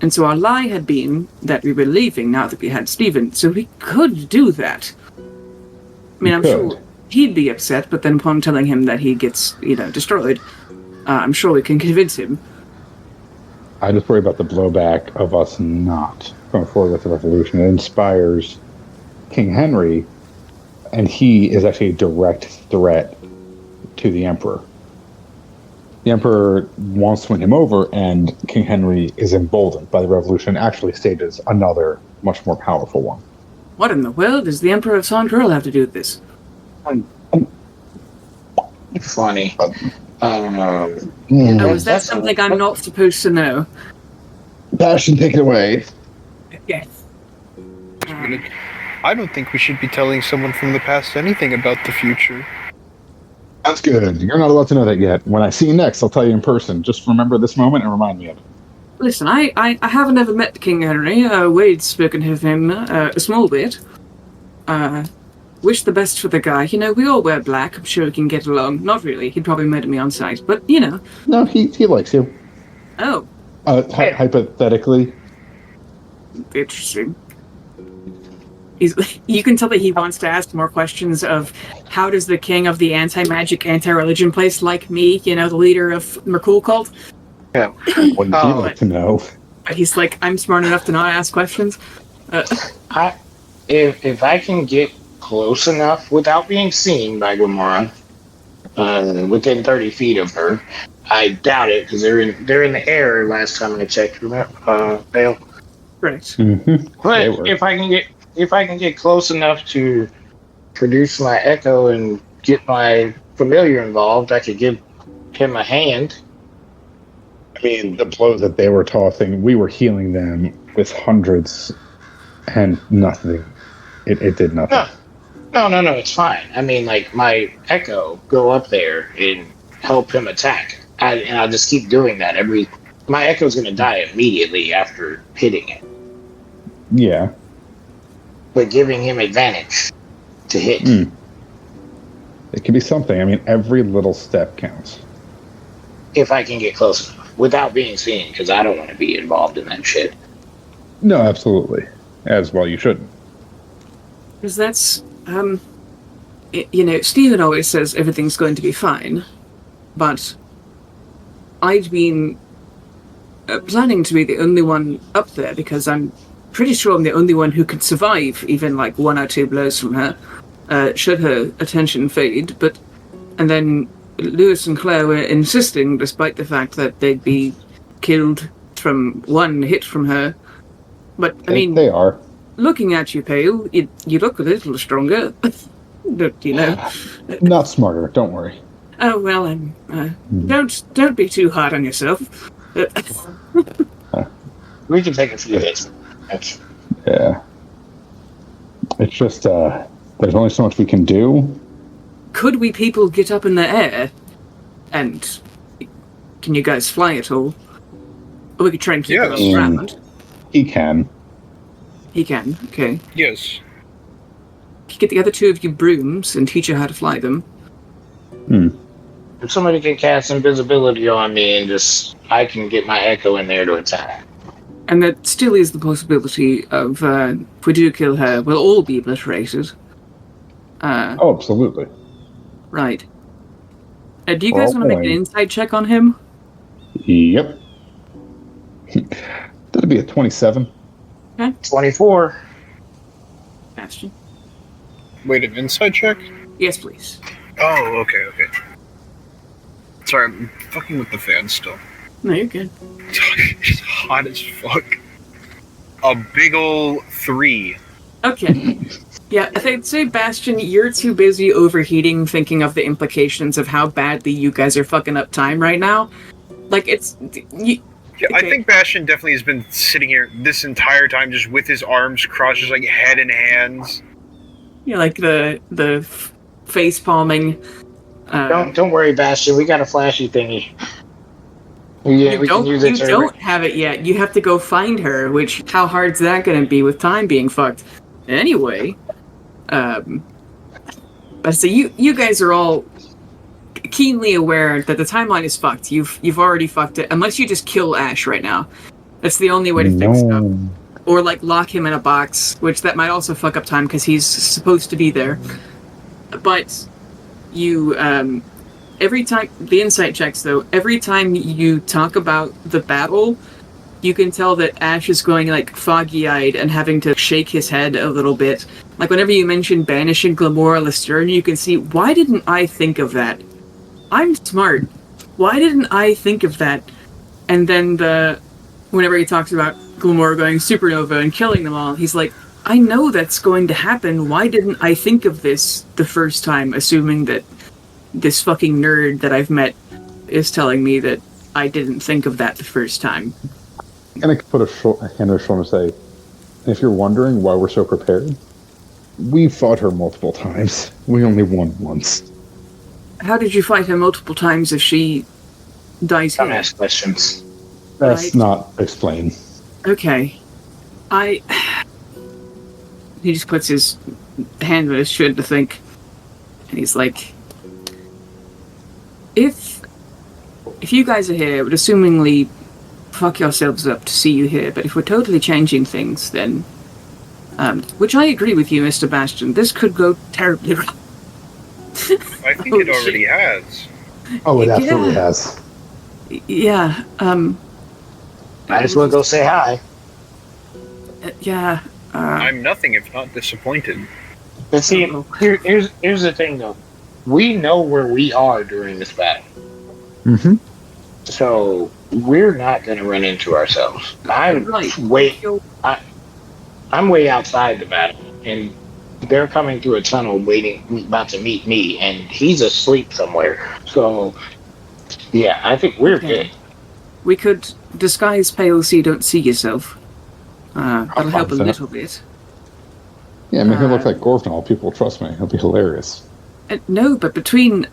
And so our lie had been that we were leaving now that we had Stephen. So we could do that. I mean, I'm sure he'd be upset, but then upon telling him that he gets, destroyed, I'm sure we can convince him. I just worry about the blowback of us not going forward with the revolution. It inspires King Henry, and he is actually a direct threat to the Emperor. The Emperor wants to win him over, and King Henry is emboldened by the revolution, actually stages another, much more powerful one. What in the world does the Emperor of Sandgirl have to do with this? Funny. Is that something I'm not supposed to know? Passion, take it away. Yes. I don't think we should be telling someone from the past anything about the future. That's good. You're not allowed to know that yet. When I see you next, I'll tell you in person. Just remember this moment and remind me of it. Listen, I haven't ever met King Henry. Wade's spoken of him a small bit. Wish the best for the guy. We all wear black. I'm sure we can get along. Not really. He'd probably murder me on sight. But, No, he likes you. Oh. Hypothetically. Interesting. You can tell that he wants to ask more questions of how does the king of the anti-magic, anti-religion place like me, the leader of McCool cult? Yeah. What do you like to know? But he's like, I'm smart enough to not ask questions. If I can get close enough without being seen by Gamora, within 30 feet of her, I doubt it because they're in the air. Last time I checked, Bale. Right. But if I can get close enough to produce my echo and get my familiar involved, I could give him a hand. I mean, the blows that they were tossing, we were healing them with hundreds, and nothing. It did nothing. No, it's fine. I mean, my echo, go up there and help him attack. And I'll just keep doing that. My echo's going to die immediately after hitting it. Yeah. But giving him advantage to hit. It could be something. I mean, every little step counts. If I can get close enough, without being seen, because I don't want to be involved in that shit. No, absolutely. As well, you shouldn't. Because that's, Stephen always says everything's going to be fine, but I'd been planning to be the only one up there because I'm pretty sure I'm the only one who could survive even like 1 or 2 blows from her, should her attention fade. And then Lewis and Claire were insisting, despite the fact that they'd be killed from 1 hit from her. But I mean, they are. Looking at you, Pale, you look a little stronger. Not smarter. Don't worry. Oh well, don't be too hard on yourself. We can take a few hits. Yeah. It's just there's only so much we can do. Could we people get up in the air? And can you guys fly at all? Or we could try and keep it on the ground. He can. He can. Okay. Yes. You get the other 2 of you brooms and teach you how to fly them. If somebody can cast invisibility on me and I can get my echo in there to attack. And that still is the possibility of, if we do kill her, we'll all be obliterated. Oh, absolutely. Right. Do you guys want to make an insight check on him? Yep. That'd be a 27. Okay. 24. Bastion. Wait, an insight check? Yes, please. Oh, okay. Sorry, I'm fucking with the fan still. No, you're good. It's hot as fuck. A big ol' 3. Okay. Yeah, I'd say, Bastion, you're too busy overheating, thinking of the implications of how badly you guys are fucking up time right now. Like, I think Bastion definitely has been sitting here this entire time just with his arms crossed, just like head in hands. Yeah, like the face palming. Don't worry, Bastion. We got a flashy thingy. Yeah, we can use it. You don't have it yet. You have to go find her. Which, how hard's that going to be with time being fucked? Anyway, but so you guys are all keenly aware that the timeline is fucked. You've already fucked it. Unless you just kill Ash right now, that's the only way to fix it up. Or like lock him in a box, which that might also fuck up time because he's supposed to be there. But you, every time the insight checks though, every time you talk about the battle, you can tell that Ash is going like foggy-eyed and having to shake his head a little bit. Like whenever you mention banishing Glamora Lesterne, you can see, why didn't I think of that? I'm smart. Why didn't I think of that? And then whenever he talks about Glamora going supernova and killing them all, he's like, I know that's going to happen. Why didn't I think of this the first time, assuming that this fucking nerd that I've met is telling me that I didn't think of that the first time. And I could put a hand on her shoulder and say, if you're wondering why we're so prepared, we fought her multiple times. We only won once. How did you fight her multiple times if she dies here? Don't ask questions. That's not explained. Okay. He just puts his hand on his shoulder to think. And he's like, If you guys are here, would assumingly fuck yourselves up to see you here, but if we're totally changing things, then, which I agree with you, Mr. Bastion, this could go terribly wrong. I think it already has. Oh, it absolutely has. Yeah, Might as well go say hi. Yeah. I'm nothing if not disappointed. But see, here's the thing, though. We know where we are during this battle. Mm-hmm. So we're not going to run into ourselves. I'm way outside the battle, and they're coming through a tunnel about to meet me, and he's asleep somewhere. So, yeah, I think we're good. We could disguise pale so you don't see yourself. That'll help a little bit. Yeah, make him look like Gorfnall. People will trust me. It'll be hilarious. No, but between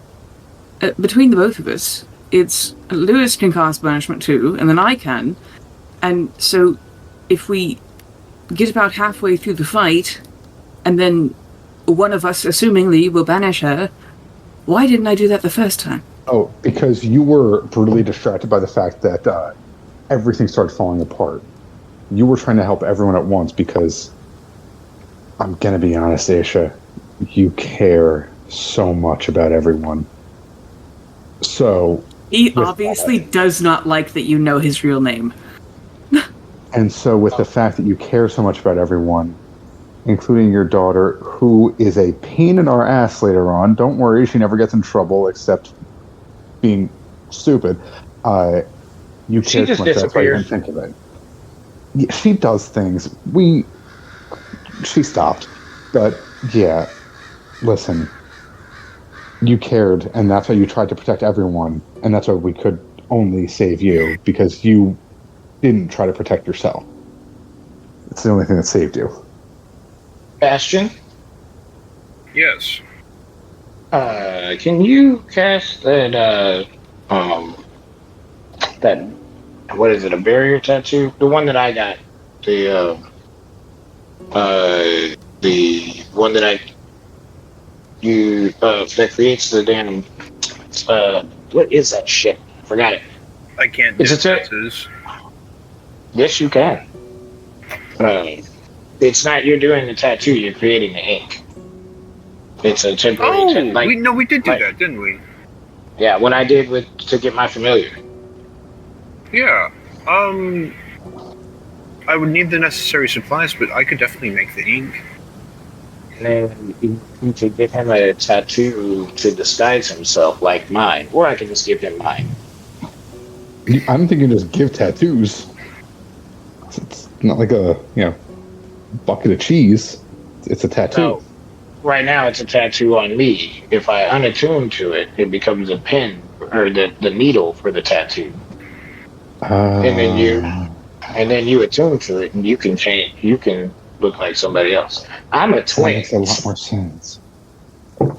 the both of us, it's Lewis can cast banishment too, and then I can. And so, if we get about halfway through the fight, and then one of us, assumingly, will banish her, why didn't I do that the first time? Oh, because you were brutally distracted by the fact that everything started falling apart. You were trying to help everyone at once because, I'm gonna be honest, Aisha, you care so much about everyone. So... He obviously does not like that you know his real name. And so with the fact that you care so much about everyone, including your daughter, who is a pain in our ass later on, don't worry, she never gets in trouble except being stupid. You care too much, that's why you didn't think of it. Yeah, she does things. She stopped. But, yeah, listen, you cared, and that's why you tried to protect everyone, and that's why we could only save you, because you didn't try to protect yourself. It's the only thing that saved you. Bastion? Yes. Can you cast that, what is it, a barrier tattoo? The one that I got. The one that that creates the damn, what is that shit? Forgot it. I can't do tattoos. Yes, you can. It's not you're doing the tattoo, you're creating the ink. It's a temporary... we did do that, didn't we? Yeah, what I did to get my familiar. Yeah. I would need the necessary supplies, but I could definitely make the ink. And then you could give him a tattoo to disguise himself, like mine. Or I can just give him mine. I don't think you can just give tattoos. It's not like a, bucket of cheese. It's a tattoo. No. Right now, it's a tattoo on me. If I unattune to it, it becomes a pin or the needle for the tattoo. And then you attune to it, and you can change. You can look like somebody else. I'm a twin. That makes a lot more sense.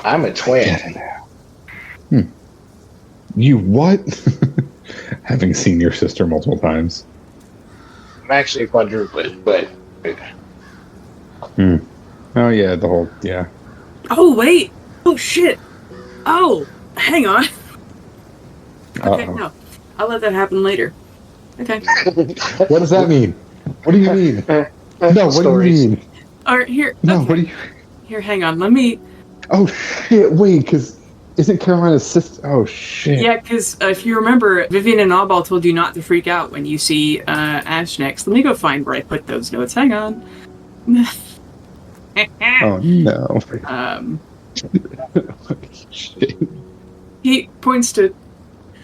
I'm a twin. You what? Having seen your sister multiple times. I'm actually a quadruplet, but. Oh yeah, the whole Oh wait! Oh shit! Oh, hang on. Okay, no, I'll let that happen later. Okay. What does that mean? What do you mean? No, what do you mean? Alright, here. No, okay. what do you... Here, hang on. Let me... Oh, shit, wait, because... Isn't Carolina's sister... Oh, shit. Yeah, because if you remember, Vivian and Albal told you not to freak out when you see Ash next. Let me go find where I put those notes. Hang on. Oh, no. He points to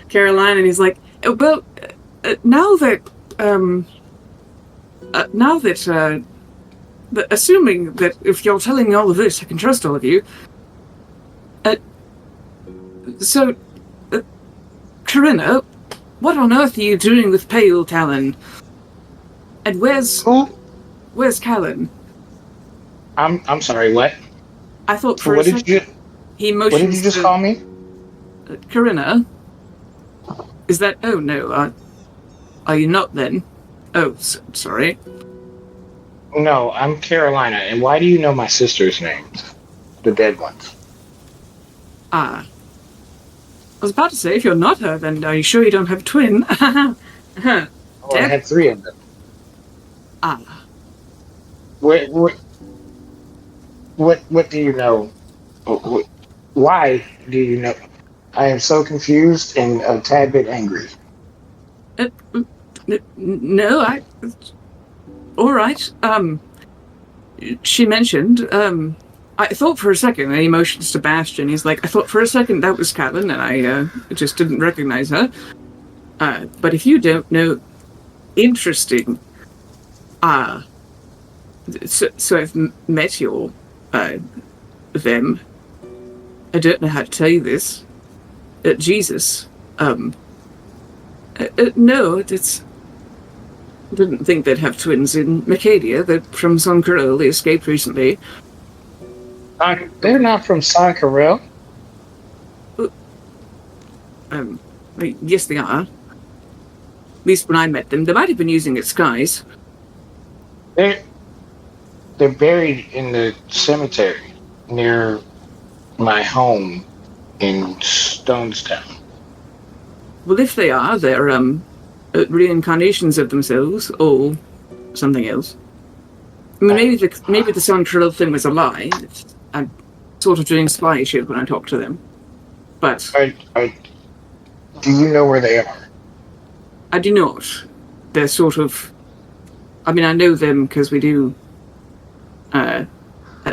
Caroline and he's like, well, assuming that if you're telling me all of this, I can trust all of you. Corinna, what on earth are you doing with Pale Talon? And where's Callan? I'm sorry, what? I thought for what did you just call me? Corinna? Is that... Oh, no. Are you not, then? Oh, sorry. No, I'm Carolina, and why do you know my sister's names? The dead ones. I was about to say, if you're not her, then are you sure you don't have a twin? I had 3 of them. What do you know? Why do you know? I am so confused and a tad bit angry. No, all right. She mentioned, I thought for a second, and he motions to Bastion, he's like, I thought for a second that was Callan, and I just didn't recognize her. But if you don't know, interesting. So I've met them. I don't know how to tell you this. Jesus. No, it's... Didn't think they'd have twins in Mercadia. They're from San Carol. They escaped recently. They're not from San Carol? Yes, they are. At least when I met them. They might have been using disguise. They're buried in the cemetery near my home in Stonestown. Well, if they are, they're reincarnations of themselves or something else. I mean, maybe the San Carol thing was a lie. sort of doing spy shit when I talk to them. But do you know where they are? I do not. They're sort of... I mean, I know them because we do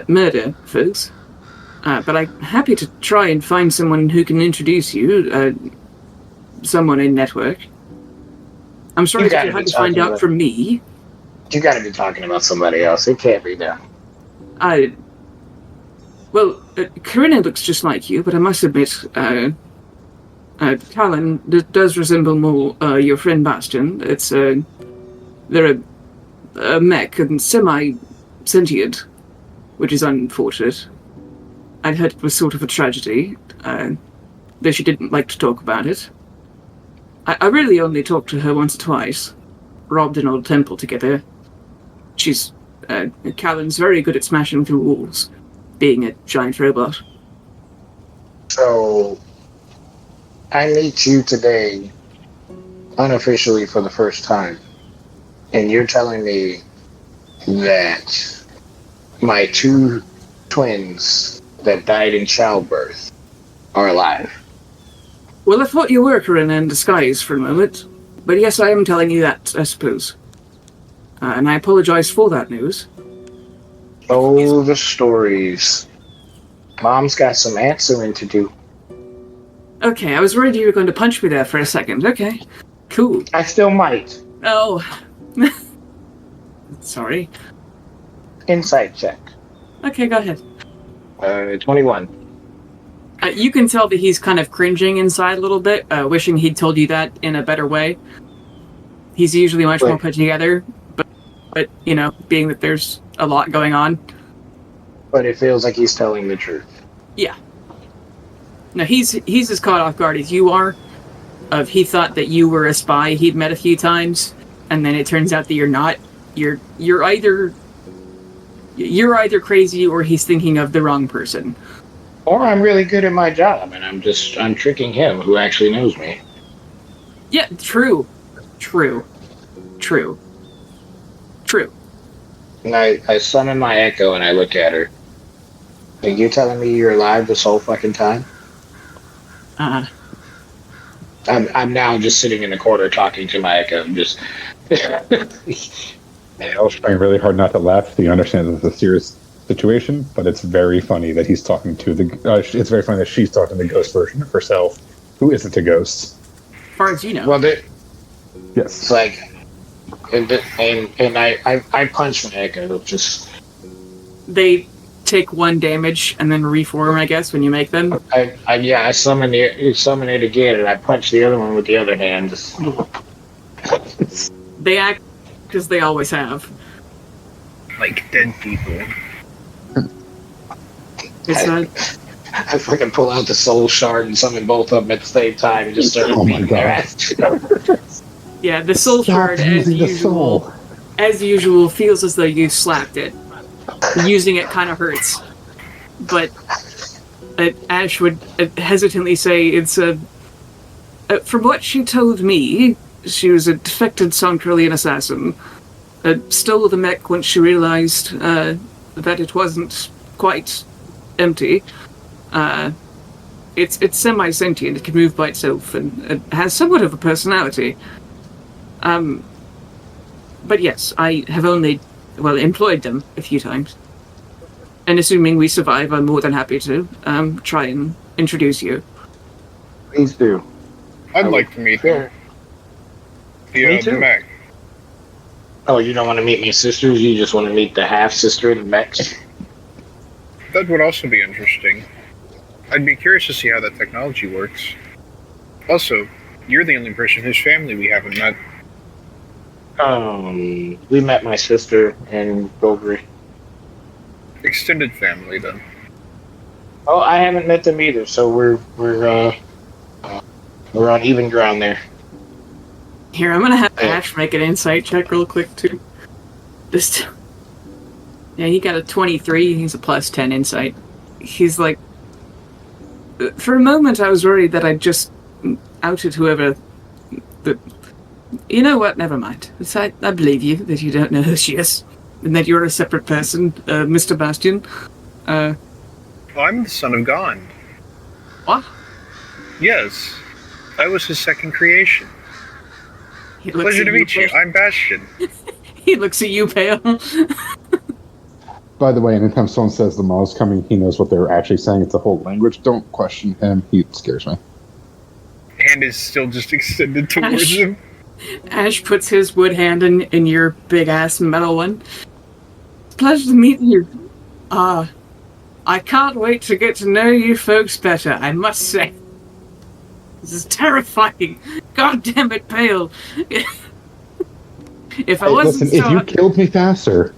murder folks. But I'm happy to try and find someone who can introduce you. Someone in network. I'm sorry that you had to find out from me. You gotta be talking about somebody else. It can't be them. Well, Corinna looks just like you, but I must admit, Callan does resemble more your friend Bastion. They're a mech and semi-sentient, which is unfortunate. I'd heard it was sort of a tragedy, though she didn't like to talk about it. I really only talked to her once or twice. Robbed an old temple together. Callan's very good at smashing through walls, being a giant robot. So, I meet you today, unofficially for the first time, and you're telling me that my two twins that died in childbirth are alive. Well, I thought you were Corinna in disguise for a moment, but yes, I am telling you that, I suppose. And I apologize for that news. Oh, the stories. Mom's got some answering to do. Okay, I was worried you were going to punch me there for a second. Okay, cool. I still might. Oh. Sorry. Insight check. Okay, go ahead. 21. You can tell that he's kind of cringing inside a little bit, wishing he'd told you that in a better way. He's usually much more put together, but you know, being that there's a lot going on. But it feels like he's telling the truth. Yeah. No, he's as caught off guard as you are. He thought that you were a spy he'd met a few times, and then it turns out that you're not. You're either crazy or he's thinking of the wrong person. Or I'm really good at my job, and I'm tricking him, who actually knows me. Yeah, true. And I summon my echo, and I look at her. Are you telling me you're alive this whole fucking time? I'm now just sitting in the corner talking to my echo. I'm just... I was trying really hard not to laugh. So you understand that it's a serious situation, but it's very funny that he's talking to the... it's very funny that she's talking to the ghost version of herself, who isn't a ghost. As far as you know. Well, yes. It's like... And I punch my echo, just... They take 1 damage and then reform, I guess, when you make them. I summon it again, and I punch the other one with the other hand. They act as they always have. Like dead people. I fucking pull out the soul shard and summon both of them at the same time and just start beating their ass. Yeah, the soul shard, as usual, feels as though you slapped it. Using it kind of hurts. But Ash would hesitantly say it's a... from what she told me, she was a defected Sonkrilian assassin. Stole the mech when she realized that it wasn't quite empty. It's semi-sentient, it can move by itself, and it has somewhat of a personality. But yes, I have only, employed them a few times. And assuming we survive, I'm more than happy to try and introduce you. Please do. I'd like to meet them. Me too. The mech. Oh, you don't want to meet my sisters? You just want to meet the half-sister of the mechs? That would also be interesting. I'd be curious to see how that technology works. Also, you're the only person whose family we haven't met. We met my sister in Bovary. Extended family, then. Oh, I haven't met them either, so we're on even ground there. Here, I'm gonna have Ash make an insight check real quick too. Yeah, he got a 23. He's a +10 insight. He's like, for a moment, I was worried that I'd just outed whoever. But you know what? Never mind. I believe you that you don't know who she is, and that you're a separate person, Mr. Bastion. I'm the son of Gond. What? Yes. I was his second creation. He looks Pleasure at to meet you. Pale. I'm Bastion. He looks at you, Pale. By the way, anytime someone says the Ma's coming, he knows what they're actually saying. It's a whole language. Don't question him. He scares me. Hand is still just extended towards him. Ash puts his wood hand in your big-ass metal one. Pleasure to meet you. I can't wait to get to know you folks better, I must say. This is terrifying. God damn it, Pale. If I wasn't listen, if you killed me faster,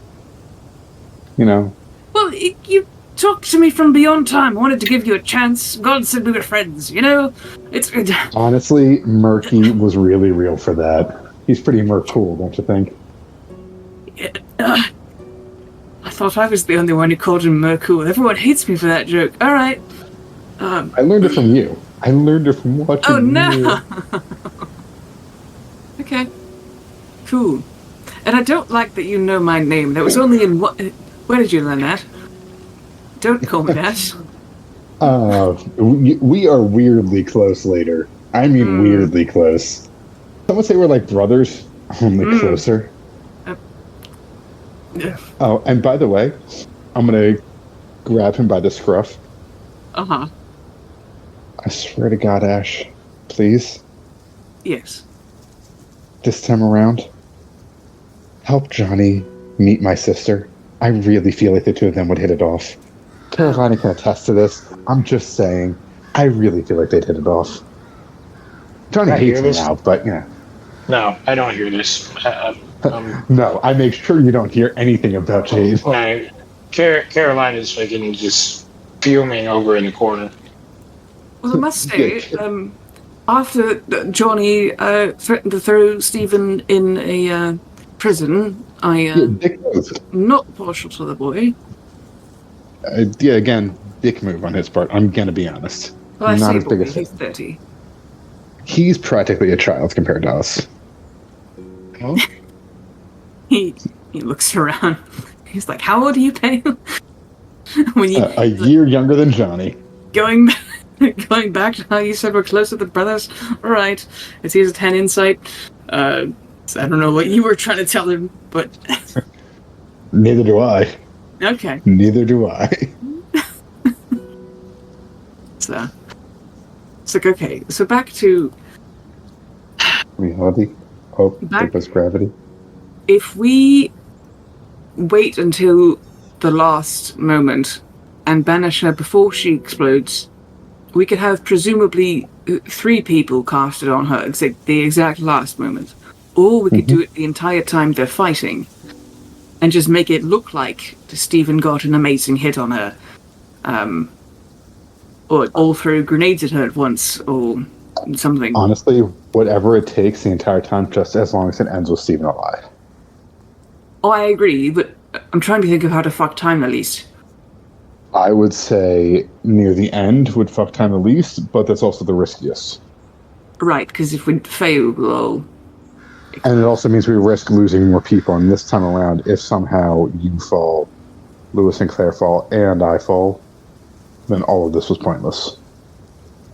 Well, you talked to me from beyond time. I wanted to give you a chance. God said we were friends, It's... Honestly, Murky was really real for that. He's pretty cool, don't you think? I thought I was the only one who called him Mercool. Everyone hates me for that joke. All right. I learned it from you. I learned it from watching you. Oh, no! Okay. Cool. And I don't like that you know my name. That was only in what... Where did you learn that? Don't call me that. We are weirdly close later. I mean weirdly close. Some would say we're like brothers, only closer. Oh, and by the way, I'm going to grab him by the scruff. Uh-huh. I swear to God, Ash, please. Yes. This time around, help Johnny meet my sister. I really feel like the two of them would hit it off. Carolina can attest to this. I'm just saying, I really feel like they'd hit it off. Johnny hates me now, but No, I don't hear this. No, I make sure you don't hear anything about Jade. Carolina's fucking just fuming over in the corner. Well, I must say, after Johnny threatened to throw Stephen in a prison, I am not partial to the boy. Again, dick move on his part. I'm gonna be honest. Well, I not say as big boy, as he's 30. He's practically a child compared to us. Huh? He looks around. He's like, "How old are you, Penny?" A year younger than Johnny. Going back to how you said we're closer than brothers. All right, it's he's a 10 insight. I don't know what you were trying to tell him, but Neither do I. Okay. Neither do I. So it's like, okay, so back to reality. Hope. Purpose. Gravity. If we wait until the last moment and banish her before she explodes, we could have presumably 3 people casted on her at the exact last moment. Or we could do it the entire time they're fighting and just make it look like Stephen got an amazing hit on her. Or all throw grenades at her at once or something. Honestly, whatever it takes the entire time, just as long as it ends with Stephen alive. Oh, I agree, but I'm trying to think of how to fuck time the least. I would say near the end would fuck time the least, but that's also the riskiest. Right, because if we fail, well... And it also means we risk losing more people, and this time around, if somehow you fall, Lewis and Claire fall, and I fall, then all of this was pointless.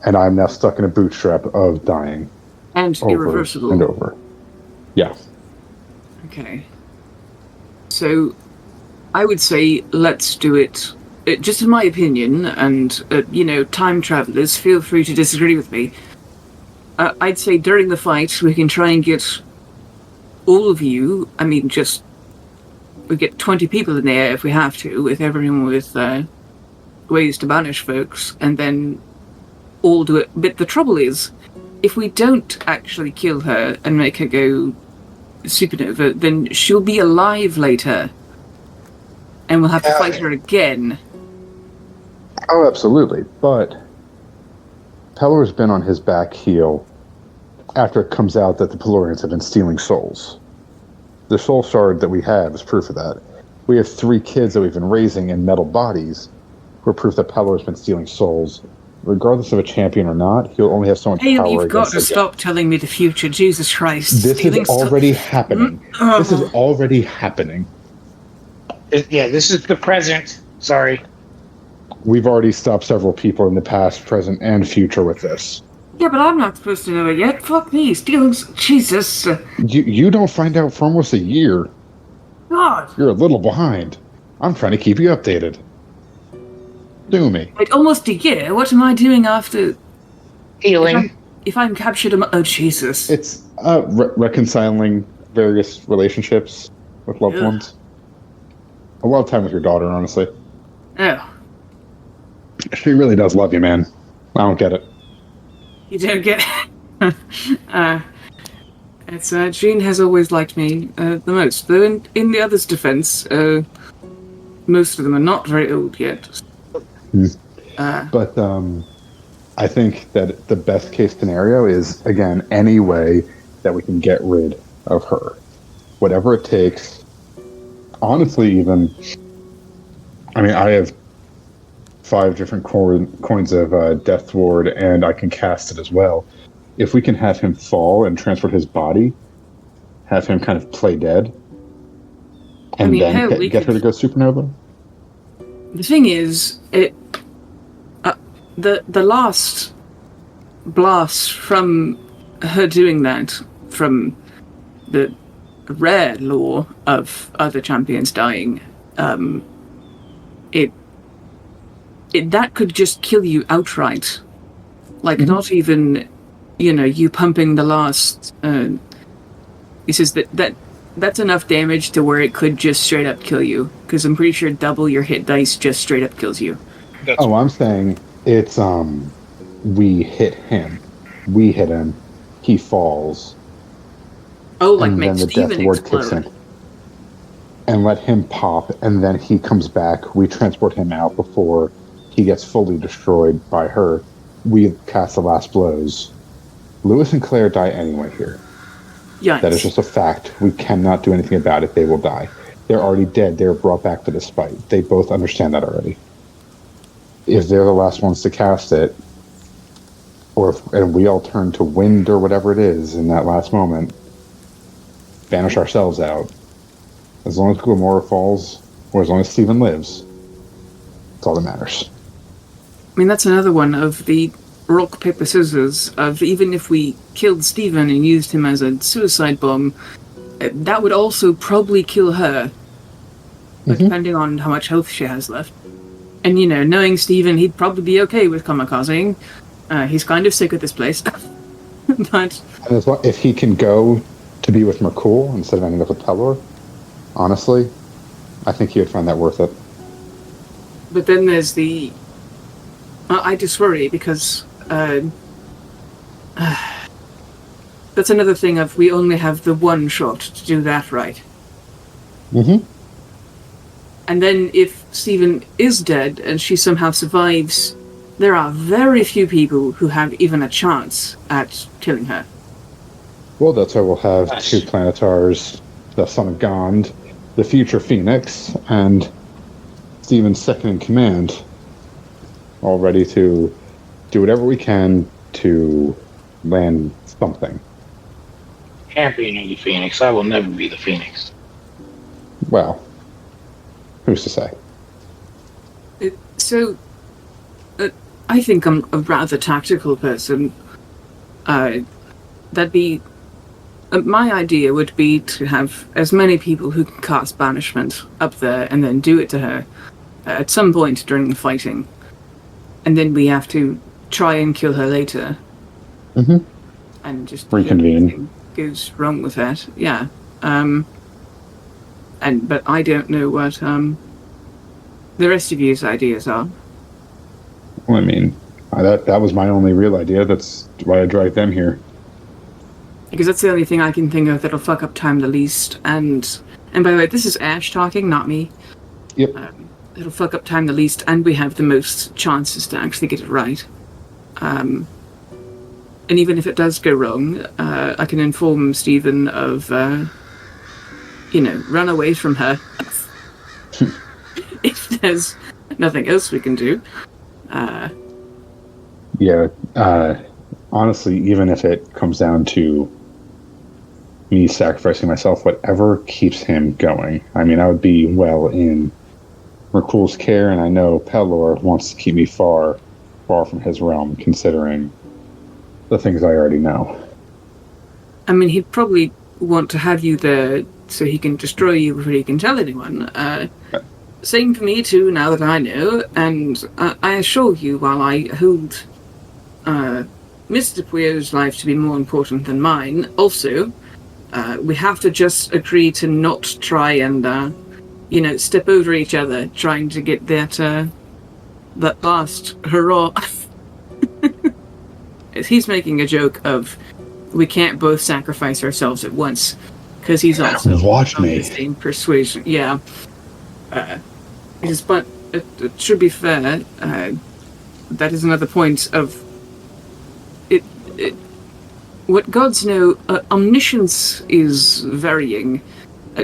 And I'm now stuck in a bootstrap of dying. And irreversible. And over. Yeah. Okay. So, I would say let's do it. Just in my opinion, and, time travelers, feel free to disagree with me. I'd say during the fight, we can try and get all of you, we get 20 people in there if we have to, with everyone with ways to banish folks, and then all do it. But the trouble is, if we don't actually kill her and make her go supernova, then she'll be alive later, and we'll have to fight her again. Oh, absolutely. But Pelor's been on his back heel after it comes out that the Pelorians have been stealing souls. The soul shard that we have is proof of that. We have 3 kids that we've been raising in metal bodies who are proof that Pelor's been stealing souls. Regardless of a champion or not, he'll only have so much power. You've got to stop telling me the future. Jesus Christ. This is already happening. This is already happening. Yeah, this is the present. Sorry. We've already stopped several people in the past, present, and future with this. Yeah, but I'm not supposed to know it yet. Fuck me, Steel's... Jesus. You don't find out for almost a year. God. You're a little behind. I'm trying to keep you updated. Do me. Wait, almost a year? What am I doing after... Healing. If I'm captured... Oh, Jesus. It's reconciling various relationships with loved ones. A lot of time with your daughter, honestly. Oh. She really does love you, man. I don't get it. You don't get it. Jean has always liked me the most. Though in the others' defense, most of them are not very old yet. But I think that the best case scenario is, again, any way that we can get rid of her. Whatever it takes. Honestly, even... I mean, I have 5 different coins of Death Ward, and I can cast it as well. If we can have him fall and transport his body, have him kind of play dead, and then get her to go supernova. The thing is, the last blast from her doing that, from the rare law of other champions dying, that could just kill you outright. Like, not even, you pumping the last... he says that's enough damage to where it could just straight up kill you. Because I'm pretty sure double your hit dice just straight up kills you. I'm saying it's, we hit him. We hit him. He falls. Oh, like and make then the Steven Death Ward explode. kicks in. And let him pop, and then he comes back. We transport him out before he gets fully destroyed by her. We cast the last blows. Lewis and Claire die anyway here. Yikes. That is just a fact. We cannot do anything about it. They will die. They're already dead. They're brought back for this fight. They both understand that already. If they're the last ones to cast it, and we all turn to wind or whatever it is in that last moment, banish ourselves out. As long as Glamora falls, or as long as Steven lives, that's all that matters. I mean, that's another one of the rock, paper, scissors of even if we killed Steven and used him as a suicide bomb, that would also probably kill her, depending on how much health she has left. And, knowing Steven, he'd probably be okay with kamikazing. He's kind of sick of this place. But... And if he can go to be with McCool instead of ending up with Pelor, honestly, I think he would find that worth it. But then there's the... I just worry because that's another thing of we only have the one shot to do that right. And then if Steven is dead and she somehow survives, there are very few people who have even a chance at killing her. Well, that's why we'll have 2 Planetars, the Son of Gond, the future Phoenix, and Steven's second in command, all ready to do whatever we can to land something. Can't be any Phoenix. I will never be the Phoenix. Well, who's to say? I think I'm a rather tactical person. That'd be... my idea would be to have as many people who can cast banishment up there and then do it to her at some point during the fighting. And then we have to try and kill her later. And just... reconvene. Goes wrong with that, yeah. But I don't know what the rest of you's ideas are. Well, I mean, that was my only real idea. That's why I dragged them here. Because that's the only thing I can think of that'll fuck up time the least. And by the way, this is Ash talking, not me. Yep. It'll fuck up time the least, and we have the most chances to actually get it right. And even if it does go wrong, I can inform Steven of, run away from her. If there's nothing else we can do. Honestly, even if it comes down to me sacrificing myself, whatever keeps him going. I mean, I would be well in Merkul's care, and I know Pelor wants to keep me far from his realm, considering the things I already know. I mean, he'd probably want to have you there so he can destroy you before he can tell anyone. Same for me too, now that I know, and I assure you, while I hold Mr. Puyo's life to be more important than mine, also, we have to just agree to not try and, step over each other, trying to get that last hurrah. He's making a joke of, we can't both sacrifice ourselves at once, because he's also Watch me. the same persuasion. Yeah. But it should be fair. That is another point of it. What gods know, omniscience is varying.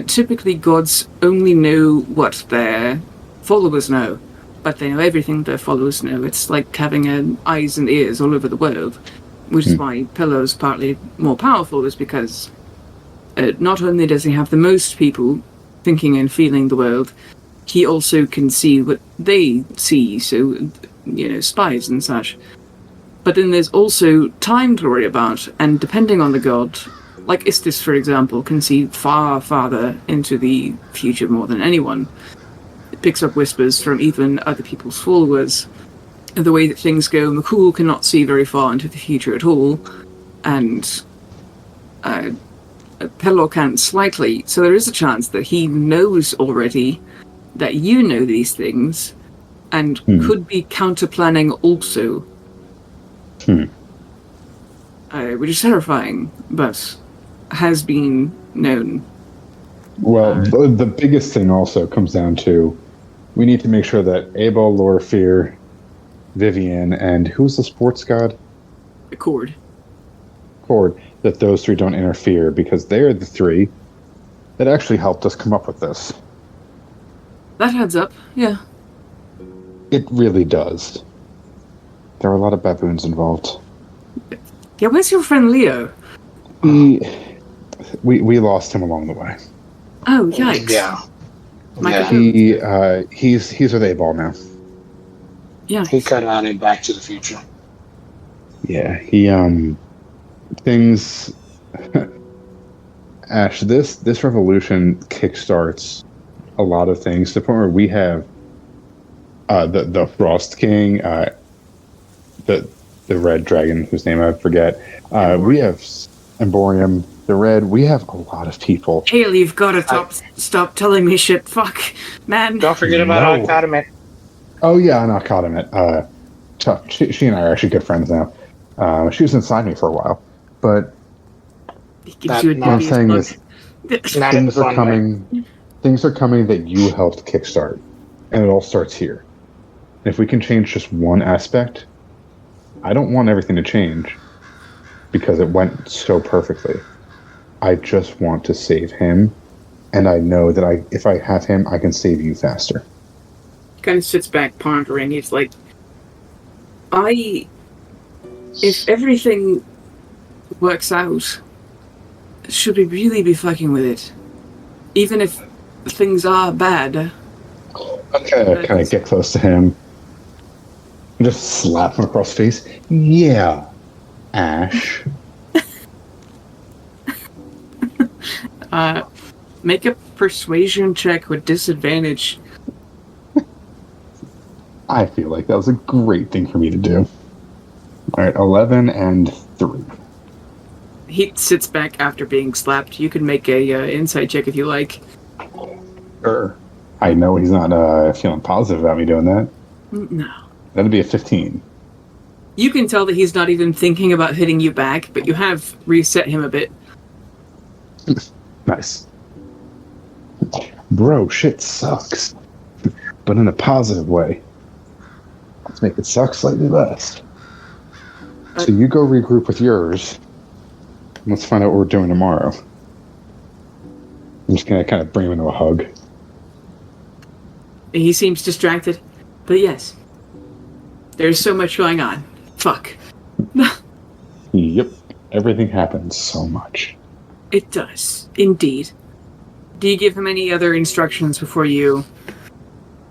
Typically, gods only know what their followers know, but they know everything their followers know. It's like having eyes and ears all over the world, which is why Pelor's partly more powerful, is because not only does he have the most people thinking and feeling the world, he also can see what they see, so, spies and such. But then there's also time to worry about, and depending on the god, like Istis, for example, can see far farther into the future more than anyone. It picks up whispers from even other people's followers. The way that things go, Merkul cannot see very far into the future at all, and Pelor can slightly, so there is a chance that he knows already that you know these things, and could be counter-planning also. Which is terrifying, but has been known. Well, the biggest thing also comes down to, we need to make sure that Abel, Lorfear, Vivian, and who's the sports god? Cord, that those three don't interfere, because they're the three that actually helped us come up with this. That adds up, yeah. It really does. There are a lot of baboons involved. Yeah, where's your friend Leo? We lost him along the way. Oh, yikes. Yeah. He's with A-Ball now. Yeah. He cut out in Back to the Future. Yeah, things... Ash, this revolution kickstarts a lot of things, to the point where we have the Frost King, the Red Dragon, whose name I forget. We have Emborium, the Red. We have a lot of people. Hale, you've got to stop telling me shit. Fuck, man. Don't forget about Arcodamet. Oh yeah, and Arcodamet. She and I are actually good friends now. She was inside me for a while, but Gives you a what I'm saying is, Not in the things are fun coming. way. Things are coming that you helped kickstart, and it all starts here. And if we can change just one aspect, I don't want everything to change because it went so perfectly. I just want to save him, and I know that if I have him, I can save you faster. Kind of sits back pondering. He's like, if everything works out, should we really be fucking with it? Even if things are bad. Okay, kind of get close to him. And just slap him across the face. Yeah, Ash. Make a persuasion check with disadvantage. I feel like that was a great thing for me to do. Alright, 11 and 3. He sits back after being slapped. You can make a insight check if you like. Sure. I know he's not feeling positive about me doing that. No. That'd be a 15. You can tell that he's not even thinking about hitting you back, but you have reset him a bit. Nice. Bro, shit sucks. But in a positive way. Let's make it suck slightly less. So you go regroup with yours. And let's find out what we're doing tomorrow. I'm just going to kind of bring him into a hug. He seems distracted. But yes. There's so much going on. Fuck. Yep. Everything happens so much. It does. Indeed. Do you give him any other instructions before you...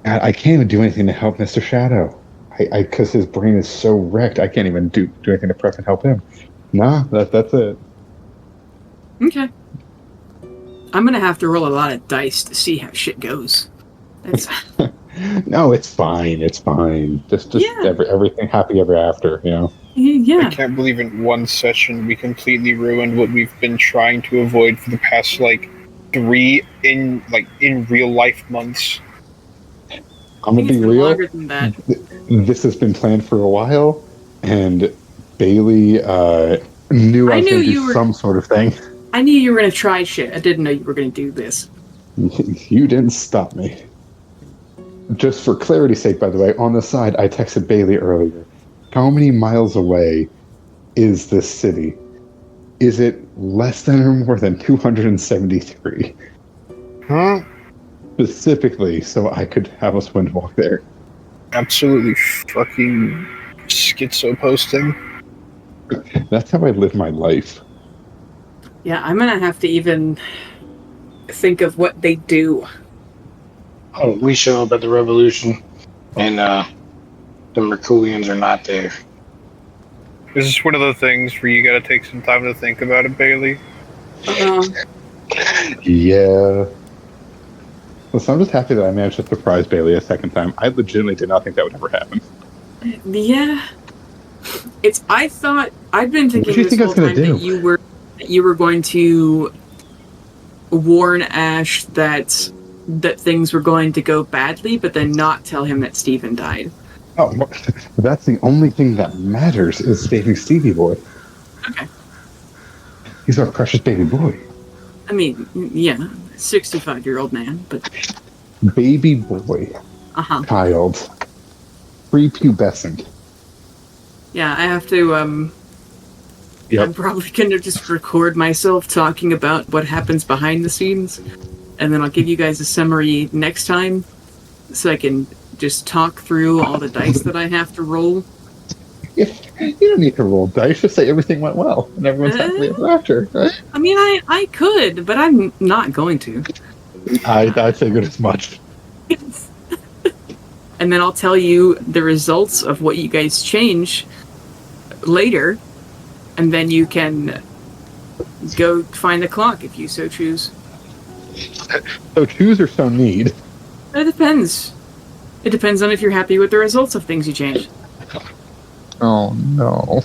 I can't even do anything to help Mr. Shadow. Because his brain is so wrecked, I can't even do anything to prep and help him. Nah, that's it. Okay. I'm gonna have to roll a lot of dice to see how shit goes. That's... No, it's fine. It's fine. Just everything happy ever after, you know? Yeah. I can't believe in one session we completely ruined what we've been trying to avoid for the past, 3 in real life months. I'm gonna be real. Longer than that. This has been planned for a while, and Bailey knew I was going to do some sort of thing. I knew you were going to try shit. I didn't know you were going to do this. You didn't stop me. Just for clarity's sake, by the way, on the side, I texted Bailey earlier. How many miles away is this city? Is it less than or more than 273? Huh? Specifically, so I could have us windwalk there. Absolutely fucking schizo posting. That's how I live my life. Yeah, I'm gonna have to even think of what they do. Oh, we show up at the revolution, and the Merculians are not there. This is one of the things where you gotta take some time to think about it, Bailey. Yeah. Listen, I'm just happy that I managed to surprise Bailey a second time. I legitimately did not think that would ever happen. Yeah. I've been thinking this whole time that you were going to warn Ash that things were going to go badly, but then not tell him that Steven died. Oh, that's the only thing that matters is saving Stevie Boy. Okay. He's our precious baby boy. I mean, yeah, 65-year-old man, but... Baby boy. Uh-huh. Child. Prepubescent. Yeah, I have to, Yep. I'm probably going to just record myself talking about what happens behind the scenes, and then I'll give you guys a summary next time, so I can just talk through all the dice that I have to roll. You don't need to roll dice, just say everything went well, and everyone's happily ever after, right? I mean, I could, but I'm not going to. I figured as much. And then I'll tell you the results of what you guys change later, and then you can go find the clock if you so choose. So choose or so need? It depends. It depends on if you're happy with the results of things you change. Oh, no.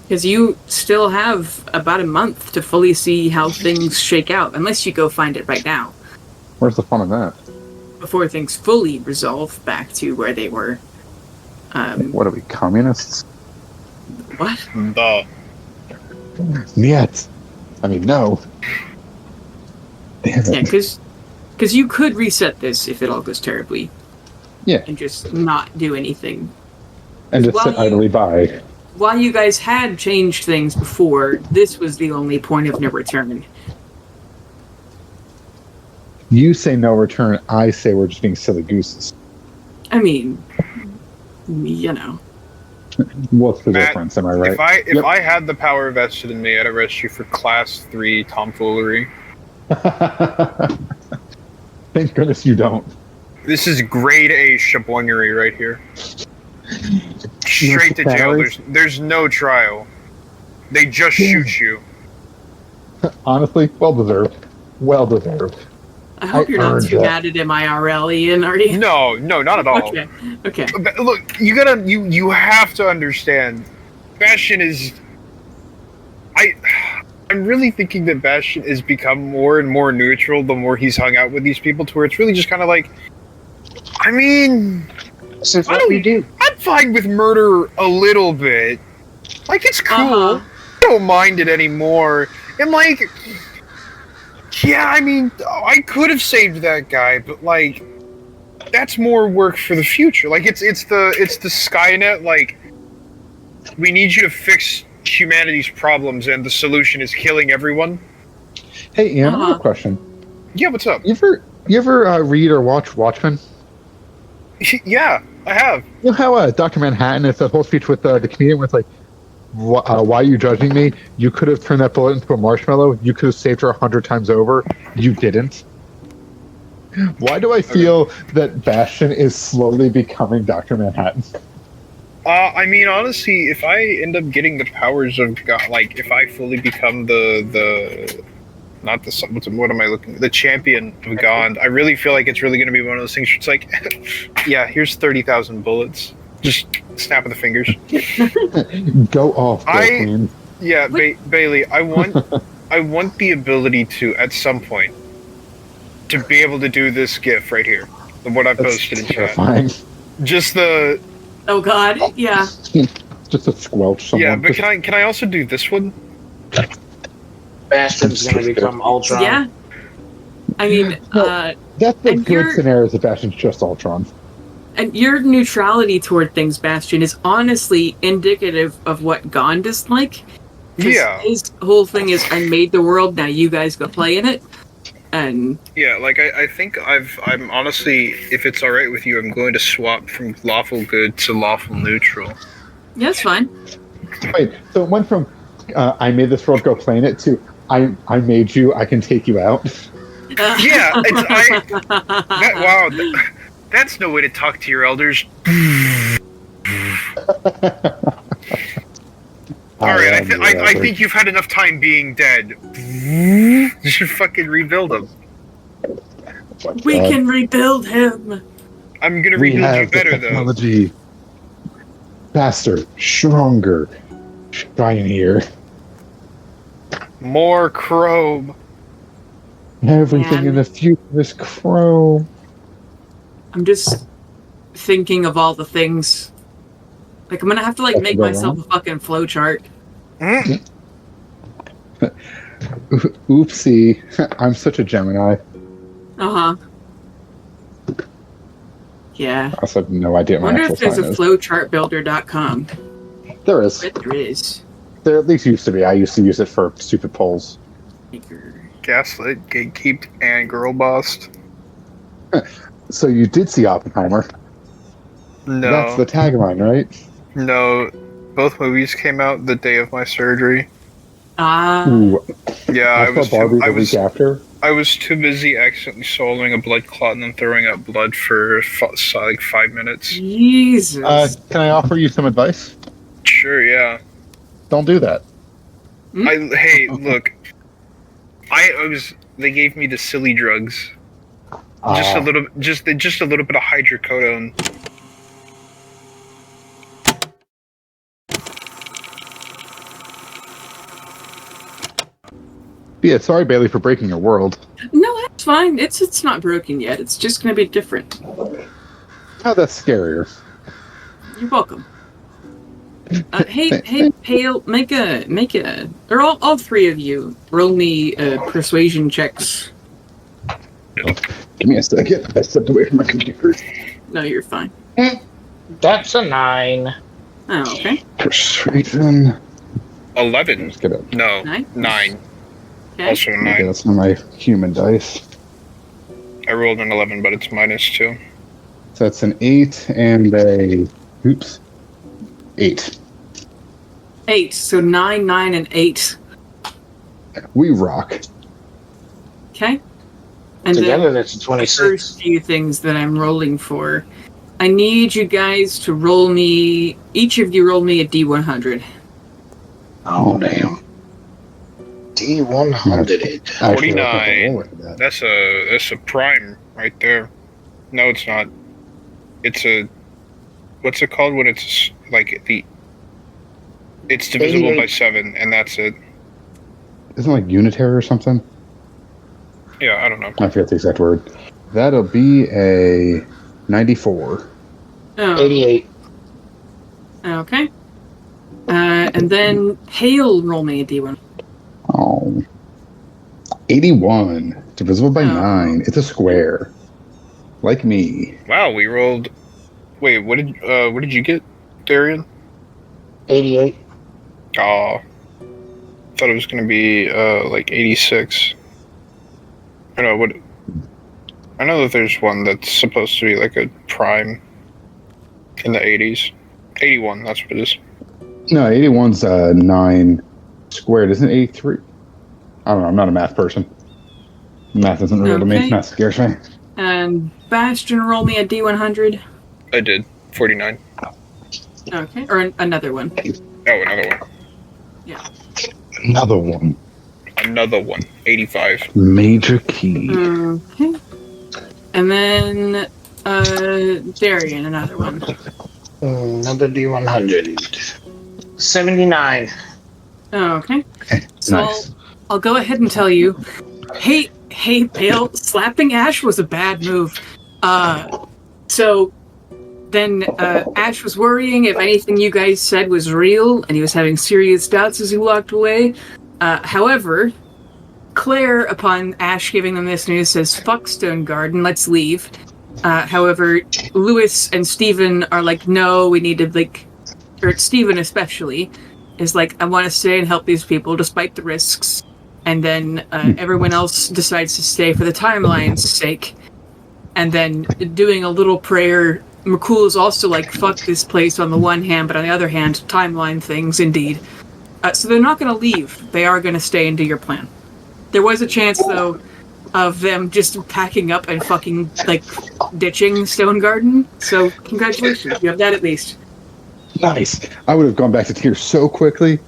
Because you still have about a month to fully see how things shake out, unless you go find it right now. Where's the fun of that? Before things fully resolve back to where they were. What are we, communists? What? Niet. I mean, no. Damn it. Yeah, because you could reset this if it all goes terribly. Yeah. And just not do anything. And just sit idly by. While you guys had changed things before, this was the only point of no return. You say no return, I say we're just being silly gooses. I mean, you know. What's the Matt, difference, am I right? If I had the power vested in me, I'd arrest you for Class 3 tomfoolery. Thank goodness you don't. This is grade A chablonery right here. Straight to jail. There's no trial. They just shoot you. Honestly, well deserved. Well deserved. I hope you're not too mad at him IRL, Ian, are you? No, not at all. Okay. But look, you have to understand. Bastion is. I'm really thinking that Bastion has become more and more neutral the more he's hung out with these people, to where it's really just kind of like. I mean. So what we do? I'm fine with murder a little bit. Like, it's cool. I don't mind it anymore. And, like, yeah, I mean, I could have saved that guy, but, like, that's more work for the future. Like, it's the Skynet, like, we need you to fix humanity's problems, and the solution is killing everyone. Hey, Ian, I have a question. Yeah, what's up? You ever read or watch Watchmen? Yeah, I have. You know how Dr. Manhattan, it's that whole speech with the comedian where it's like, why are you judging me? You could have turned that bullet into a marshmallow. You could have saved her 100 times over. You didn't. Why do I feel that Bastion is slowly becoming Dr. Manhattan? I mean, honestly, if I end up getting the powers of God, like if I fully become the not the what am I looking? The champion of God, I really feel like it's really going to be one of those things where it's like, yeah, here's 30,000 bullets, just snap of the fingers. Go off, Queen. Yeah, Bailey, I want the ability to at some point to be able to do this GIF right here, what I posted in chat. Just the. Oh God, yeah. Just a squelch. Someone. Yeah, but can I also do this one? Bastion's gonna become Ultron. Yeah. I mean, that's the good scenario. Is that Bastion's just Ultron. And your neutrality toward things, Bastion, is honestly indicative of what Gond is like. Yeah. His whole thing is, I made the world, now you guys go play in it. And yeah, like I think I'm honestly, if it's all right with you, I'm going to swap from lawful good to lawful neutral. Yeah, that's fine. Wait, so it went from I made this world, go play in it to I made you, I can take you out. Yeah, that's no way to talk to your elders. Alright, I think you've had enough time being dead. You should fucking rebuild him. We can rebuild him. I'm gonna rebuild you better, technology. Faster, stronger, shinier. More chrome. Everything in the future is chrome. I'm just thinking of all the things. Like, I'm gonna have to, like, make myself a fucking flowchart. Oopsie. I'm such a Gemini. Uh-huh. Yeah. I also have no idea what my actual sign is. I wonder if there's a flowchartbuilder.com. There is. I bet there is. There at least used to be. I used to use it for stupid polls. Gaslit, gatekeeped, and girl bossed. So you did see Oppenheimer. No. That's the tagline, right? No. Both movies came out the day of my surgery. Yeah, I saw Barbie the week after. I was too busy accidentally swallowing a blood clot and then throwing up blood for like 5 minutes. Jesus. Can I offer you some advice? Sure, yeah. Don't do that. Hey, look. They gave me the silly drugs. Just a little bit of hydrocodone. Yeah, sorry, Bailey, for breaking your world. No, that's fine. It's not broken yet. It's just going to be different. Oh, that's scarier. You're welcome. Hey, Pale, make a, or all three of you, roll me persuasion checks. Give me a second. I stepped away from my computer. No, you're fine. That's a 9. Oh, okay. Persuasion. 11. Let's get it. No, 9. Okay. Also a 9. Okay, that's not my human dice. I rolled an 11, but it's -2. So that's an 8 and a... Oops. 8. 8. So 9, 9, and 8. We rock. Okay. And together, then that's a 26. The first few things that I'm rolling for, I need you guys to roll me. Each of you roll me a D100. Oh damn. D100. 49. That's a prime right there. No, it's not. It's a. What's it called when it's like the? It's divisible by 7, and that's it. Isn't it like unitary or something? Yeah, I don't know. I forget the exact word. That'll be a 94. Oh. 88. Okay. And then Hale, roll me a D1. Oh. 81. Divisible by 9. It's a square. Like me. Wow, we rolled. Wait, what did you get, Darian? 88. Oh. Thought it was gonna be like 86. I know what. I know that there's one that's supposed to be like a prime in the 80s. 81, that's what it is. No, 81's 9 squared. Isn't it 83? I don't know. I'm not a math person. Math isn't real to me. Math scares me. And Bastion, roll me a D100. I did. 49. Okay, or another one. Oh, another one. Yeah. Another one. Another one. 85. Major key. Okay. And then, Darian, another one. Another D100. 79. Okay. Okay, So nice. I'll go ahead and tell you. Hey, Pale, slapping Ash was a bad move. So then Ash was worrying if anything you guys said was real, and he was having serious doubts as he walked away. However, Claire, upon Ash giving them this news, says, "Fuck Stone Garden, let's leave." However, Lewis and Steven are like, "No, we need to, like," or Steven especially, is like, "I want to stay and help these people despite the risks." And then everyone else decides to stay for the timeline's sake. And then doing a little prayer, McCool is also like, "Fuck this place" on the one hand, but on the other hand, timeline things indeed. So they're not going to leave. They are going to stay and do your plan. There was a chance, though, of them just packing up and fucking, like, ditching Stone Garden. So congratulations, you have that at least. Nice. I would have gone back to Tyr so quickly.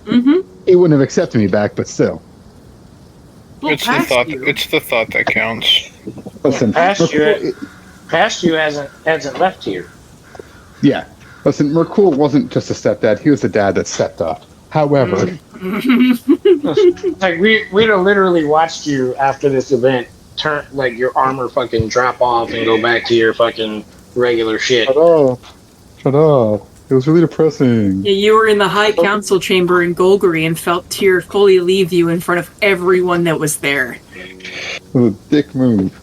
Mm-hmm. He wouldn't have accepted me back, but still. Well, It's the thought. It's the thought that counts. Listen, Past you hasn't left here. Yeah. Listen, Merkul wasn't just a stepdad. He was the dad that stepped up. However, Like we'd have literally watched you after this event turn, like your armor fucking drop off and go back to your fucking regular shit. Shut up. Shut up. It was really depressing. Yeah, you were in the High Council chamber in Golgari and felt Tyr fully leave you in front of everyone that was there. It was a dick move.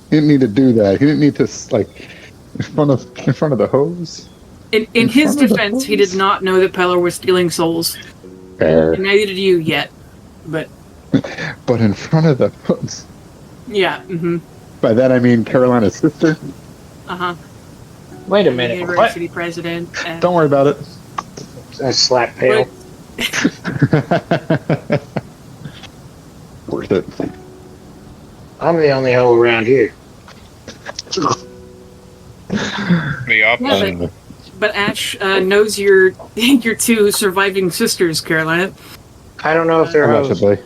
He didn't need to do that. He didn't need to, like, in front of the hose. In his defense, he did not know that Pelor was stealing souls. Fair. And neither did you yet. But in front of the hose. yeah, By that I mean Carolina's sister. uh-huh. Wait a minute. What? University president. And Don't worry about it. I slap Pale. Worth it. I'm the only hoe around here. The opposite. Yeah, but Ash knows your two surviving sisters, Carolina. I don't know if they're hoes. Allegedly.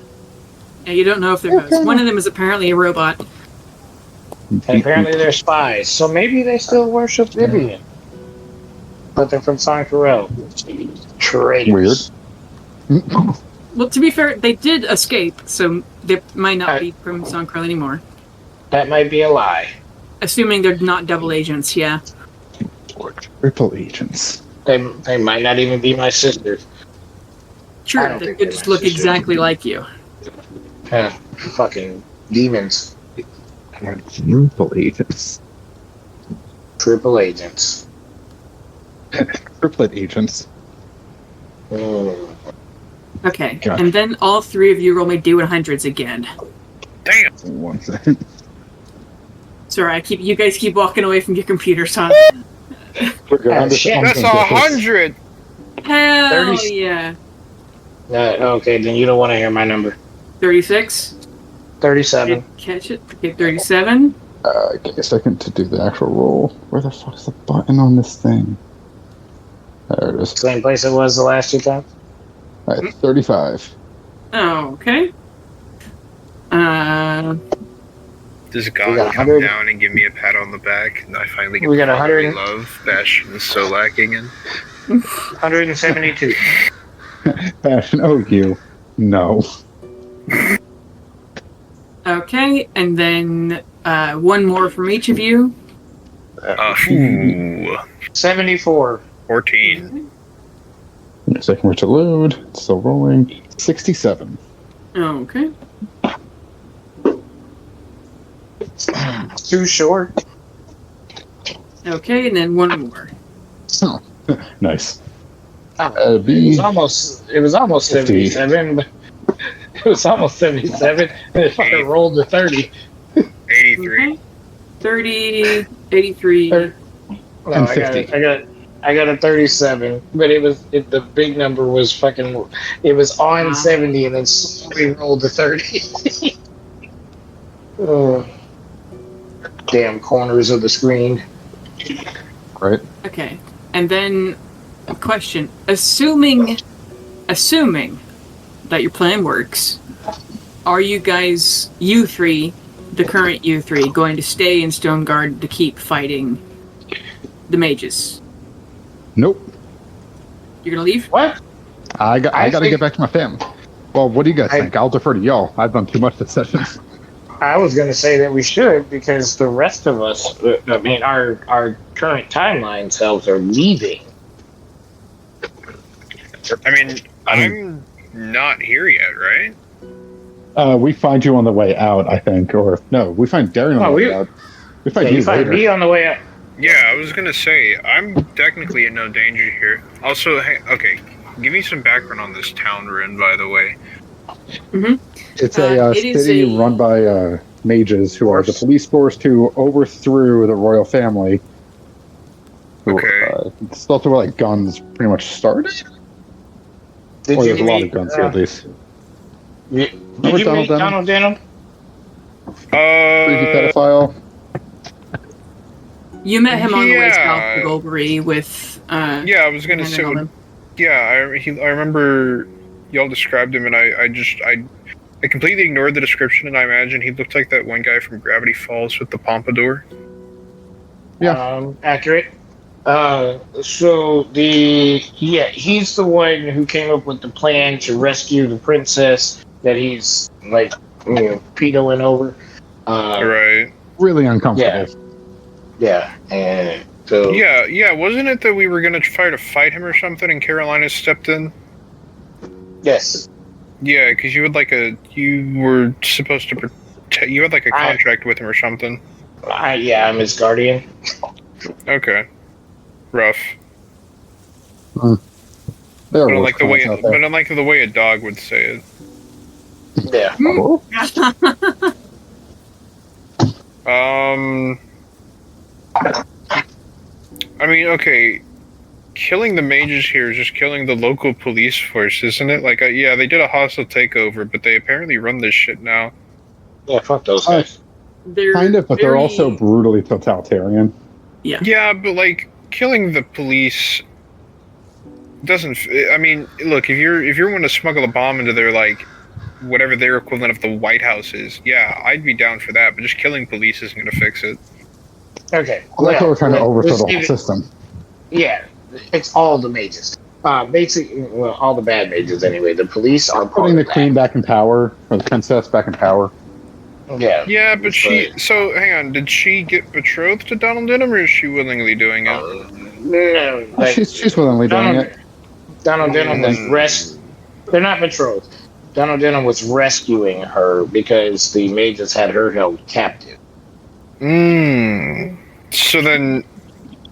And you don't know if they're hosts. One of them is apparently a robot. And apparently they're spies, so maybe they still worship Vivian. But they're from Sankarel. Traitors. Weird. Well, to be fair, they did escape, so they might not be from Songkral anymore. That might be a lie. Assuming they're not double agents, yeah. Or triple agents. They might not even be my sisters. I Sure, don't they think could they're just my look sisters. exactly like you. Fucking demons. Triple agents. Triple agents. Triplet agents. Mm. Okay, Gotcha. and then all three of you roll me D100s again. Damn. 1 second. Sorry, you guys keep walking away from your computers, huh? Shit. That's 100. Hell 30. yeah. Okay, then you don't want to hear my number. 36? 37. Did catch it? Okay, 37. Give me a second to do the actual roll. Where the fuck's the button on this thing? There it is. Same place it was the last two times. Alright, 35. Oh, okay. Does We God got come 100. down and give me a pat on the back, and I finally get We got the father I 100. love Bash is so lacking in? 172. Fashion, oh you. No. Okay, and then one more from each of you. Ooh, 74. 14. Give me a second for it to load. It's still rolling. 67. Okay. Too short. Okay, and then one more. Oh, nice. Oh, B. it was almost 50. 77, but it was almost 77. And it fucking rolled to 30. 83. Okay. 30, 83. No, And 50. I got a 37, but the big number was fucking. It was on 70 and then slowly rolled to 30. damn corners of the screen. Right. Okay. And then, a question. Assuming that your plan works, are you guys, you three, the current you three, going to stay in Stone Guard to keep fighting the mages? Nope. You're gonna leave? What? I got to get back to my family. Well, what do you guys think? I'll defer to y'all. I've done too much this session. I was going to say that we should, because the rest of us, I mean, our current timeline selves are leaving. I mean, I'm not here yet, right? We find you on the way out, I think. Or, no, we find Darren on the way out. We find you find later. me on the way out. Yeah, I was gonna say, I'm technically in no danger here. Also, hey, okay, give me some background on this town we're in, by the way. Mm-hmm. It's a city run by mages who are the police force who overthrew the royal family. Okay. It's also where like guns pretty much started. There's a lot of guns here, at least. Did you meet Donald Denham? Creepy pedophile. You met him on the way south to Golbury with. Yeah, I was gonna say. Yeah, I remember y'all described him, and I completely ignored the description, and I imagine he looked like that one guy from Gravity Falls with the pompadour. Yeah, accurate. So he's the one who came up with the plan to rescue the princess that he's like, pedoing over. Right. Really uncomfortable. Yeah, and so. Yeah. Wasn't it that we were gonna try to fight him or something, and Carolina stepped in? Yes. Yeah, because you were supposed to protect. You had like a contract with him or something. I'm his guardian. Okay. Rough. But unlike the way a dog would say it. Yeah. I mean, okay. Killing the mages here is just killing the local police force, isn't it? Like, yeah, they did a hostile takeover, but they apparently run this shit now. Yeah, fuck those guys. Kind of, but they're also brutally totalitarian. Yeah. Yeah, but like killing the police doesn't. I mean, look, if you're want to smuggle a bomb into their like whatever their equivalent of the White House is, yeah, I'd be down for that. But just killing police isn't going to fix it. Okay. Well, that's what we're trying to overthrow the whole system. Yeah, it's all the mages. Basically, well, all the bad mages anyway. The police are putting the queen back in power, or the princess back in power. Yeah. Yeah, but so, hang on. Did she get betrothed to Donald Denham, or is she willingly doing it? No, like, she's willingly doing it. Donald Denham was They're not betrothed. Donald Denham was rescuing her because the mages had her held captive. So then...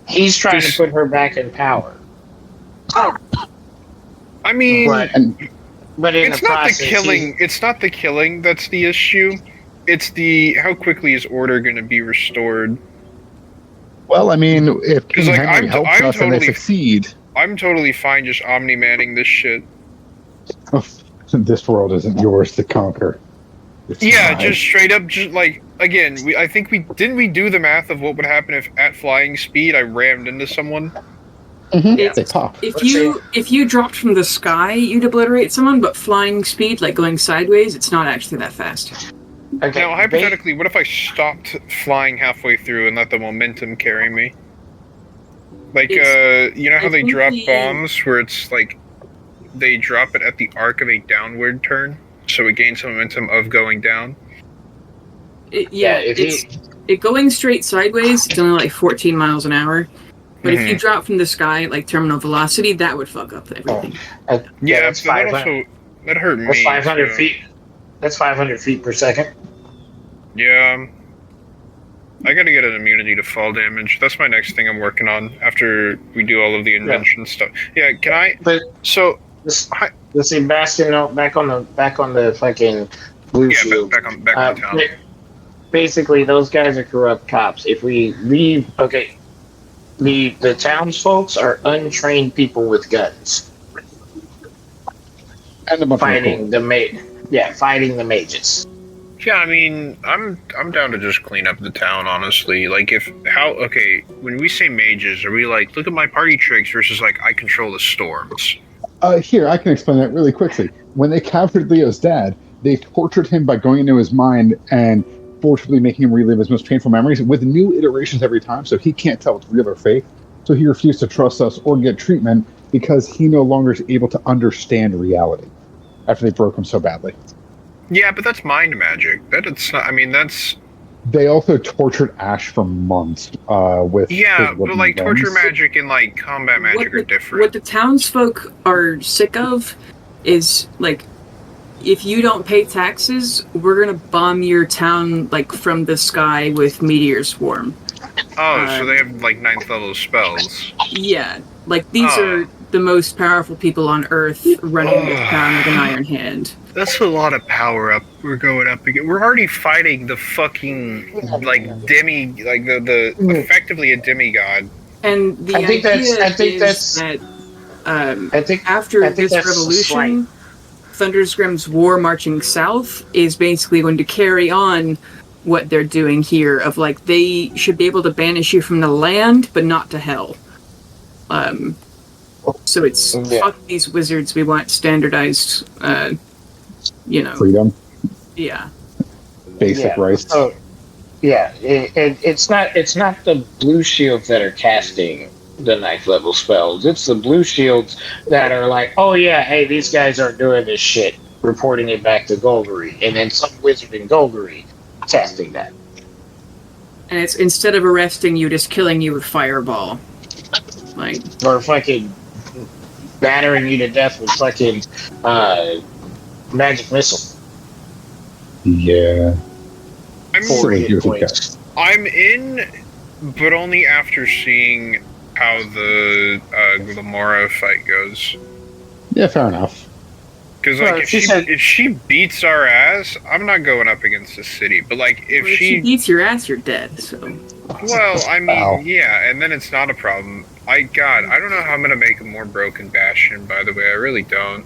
He's trying to put her back in power. I mean... But in it's the not process, the killing. It's not the killing that's the issue. It's the how quickly is order going to be restored. Well, I mean, if King Henry helps us and they succeed, I'm totally fine just omni-manning this shit. This world isn't yours to conquer. Yeah, just straight up, just like again. I think we do the math of what would happen if at flying speed I rammed into someone. If you dropped from the sky, you'd obliterate someone, but flying speed, like going sideways, it's not actually that fast. Okay, now, hypothetically, what if I stopped flying halfway through and let the momentum carry me? Like, you know how they drop bombs where it's like they drop it at the arc of a downward turn, so it gains momentum of going down? Going straight sideways, it's only like 14 miles an hour. But if you drop from the sky at like terminal velocity, that would fuck up everything. Yeah, so that hurt me. That's 500 feet. That's 500 feet per second. Yeah. I gotta get an immunity to fall damage. That's my next thing I'm working on after we do all of the invention stuff. Yeah, can I? But so let's see, Bastion, back on the fucking blue shield. back on town. Basically, those guys are corrupt cops. If we leave, the townsfolk are untrained people with guns. And a bunch fighting the mages. Yeah, I mean, I'm down to just clean up the town, honestly. Like, when we say mages, are we like, look at my party tricks versus like, I control the storms? Here, I can explain that really quickly. When they captured Leo's dad, they tortured him by going into his mind and forcibly making him relive his most painful memories with new iterations every time, so he can't tell it's real or fake. So he refused to trust us or get treatment because he no longer is able to understand reality after they broke him so badly. Yeah, but that's mind magic. That's not. I mean, that's. They also tortured Ash for months with. Yeah, but like torture magic and like combat magic are different. What the townsfolk are sick of is like, if you don't pay taxes, we're gonna bomb your town like from the sky with meteor swarm. Oh, so they have like 9th level spells. Yeah, like these are the most powerful people on Earth running this town with an iron hand. That's a lot of power up. We're going up again. We're already fighting the fucking like the effectively a demigod. And the idea is that after this revolution, Thundersgrim's war marching south is basically going to carry on what they're doing here. Of like, they should be able to banish you from the land, but not to hell. So it's fuck these wizards. We want standardized. Freedom. Yeah. Basic rights. So, it's not the blue shields that are casting the 9th level spells. It's the blue shields that are like, oh yeah, hey, these guys aren't doing this shit, reporting it back to Golgari, and then some wizard in Golgari casting that. And it's instead of arresting you, just killing you with fireball, like, or fucking battering you to death with fucking magic missile. Yeah. I'm in, but only after seeing how the Glamora fight goes. Yeah, fair enough. Because like, if she beats our ass, I'm not going up against the city. But like, if she beats your ass, you're dead. So. Well, I mean, yeah, and then it's not a problem. I don't know how I'm gonna make a more broken Bastion. By the way, I really don't.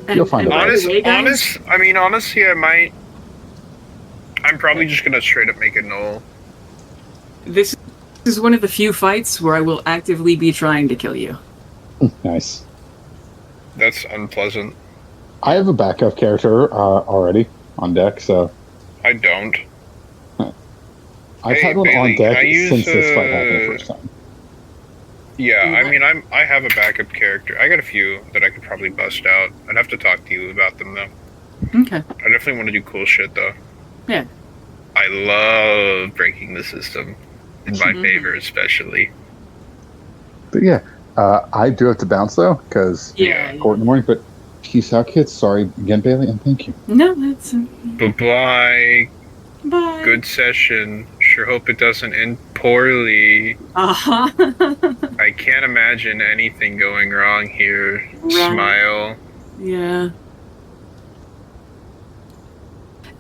You'll find it. Honestly, I might. I'm probably just gonna straight up make it null. This is one of the few fights where I will actively be trying to kill you. Nice. That's unpleasant. I have a backup character already on deck, so... I don't. I've had one on deck since this fight happened the first time. Yeah, I mean, I have a backup character. I got a few that I could probably bust out. I'd have to talk to you about them, though. Okay. I definitely want to do cool shit, though. Yeah. I love breaking the system. In my favor, especially. But yeah, I do have to bounce, though, because court in the morning, but peace out, kids. Sorry again, Bailey, and thank you. No, that's... Bye-bye. Bye. Good session. Sure hope it doesn't end poorly. Uh-huh. I can't imagine anything going wrong here. Right. Smile. Yeah.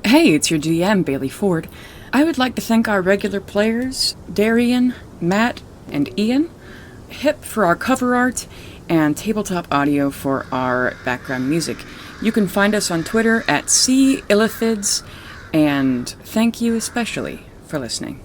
Hey, it's your GM, Bailey Ford. I would like to thank our regular players, Darian, Matt, and Ian, Hip for our cover art, and Tabletop Audio for our background music. You can find us on Twitter at @Illithids, and thank you especially for listening.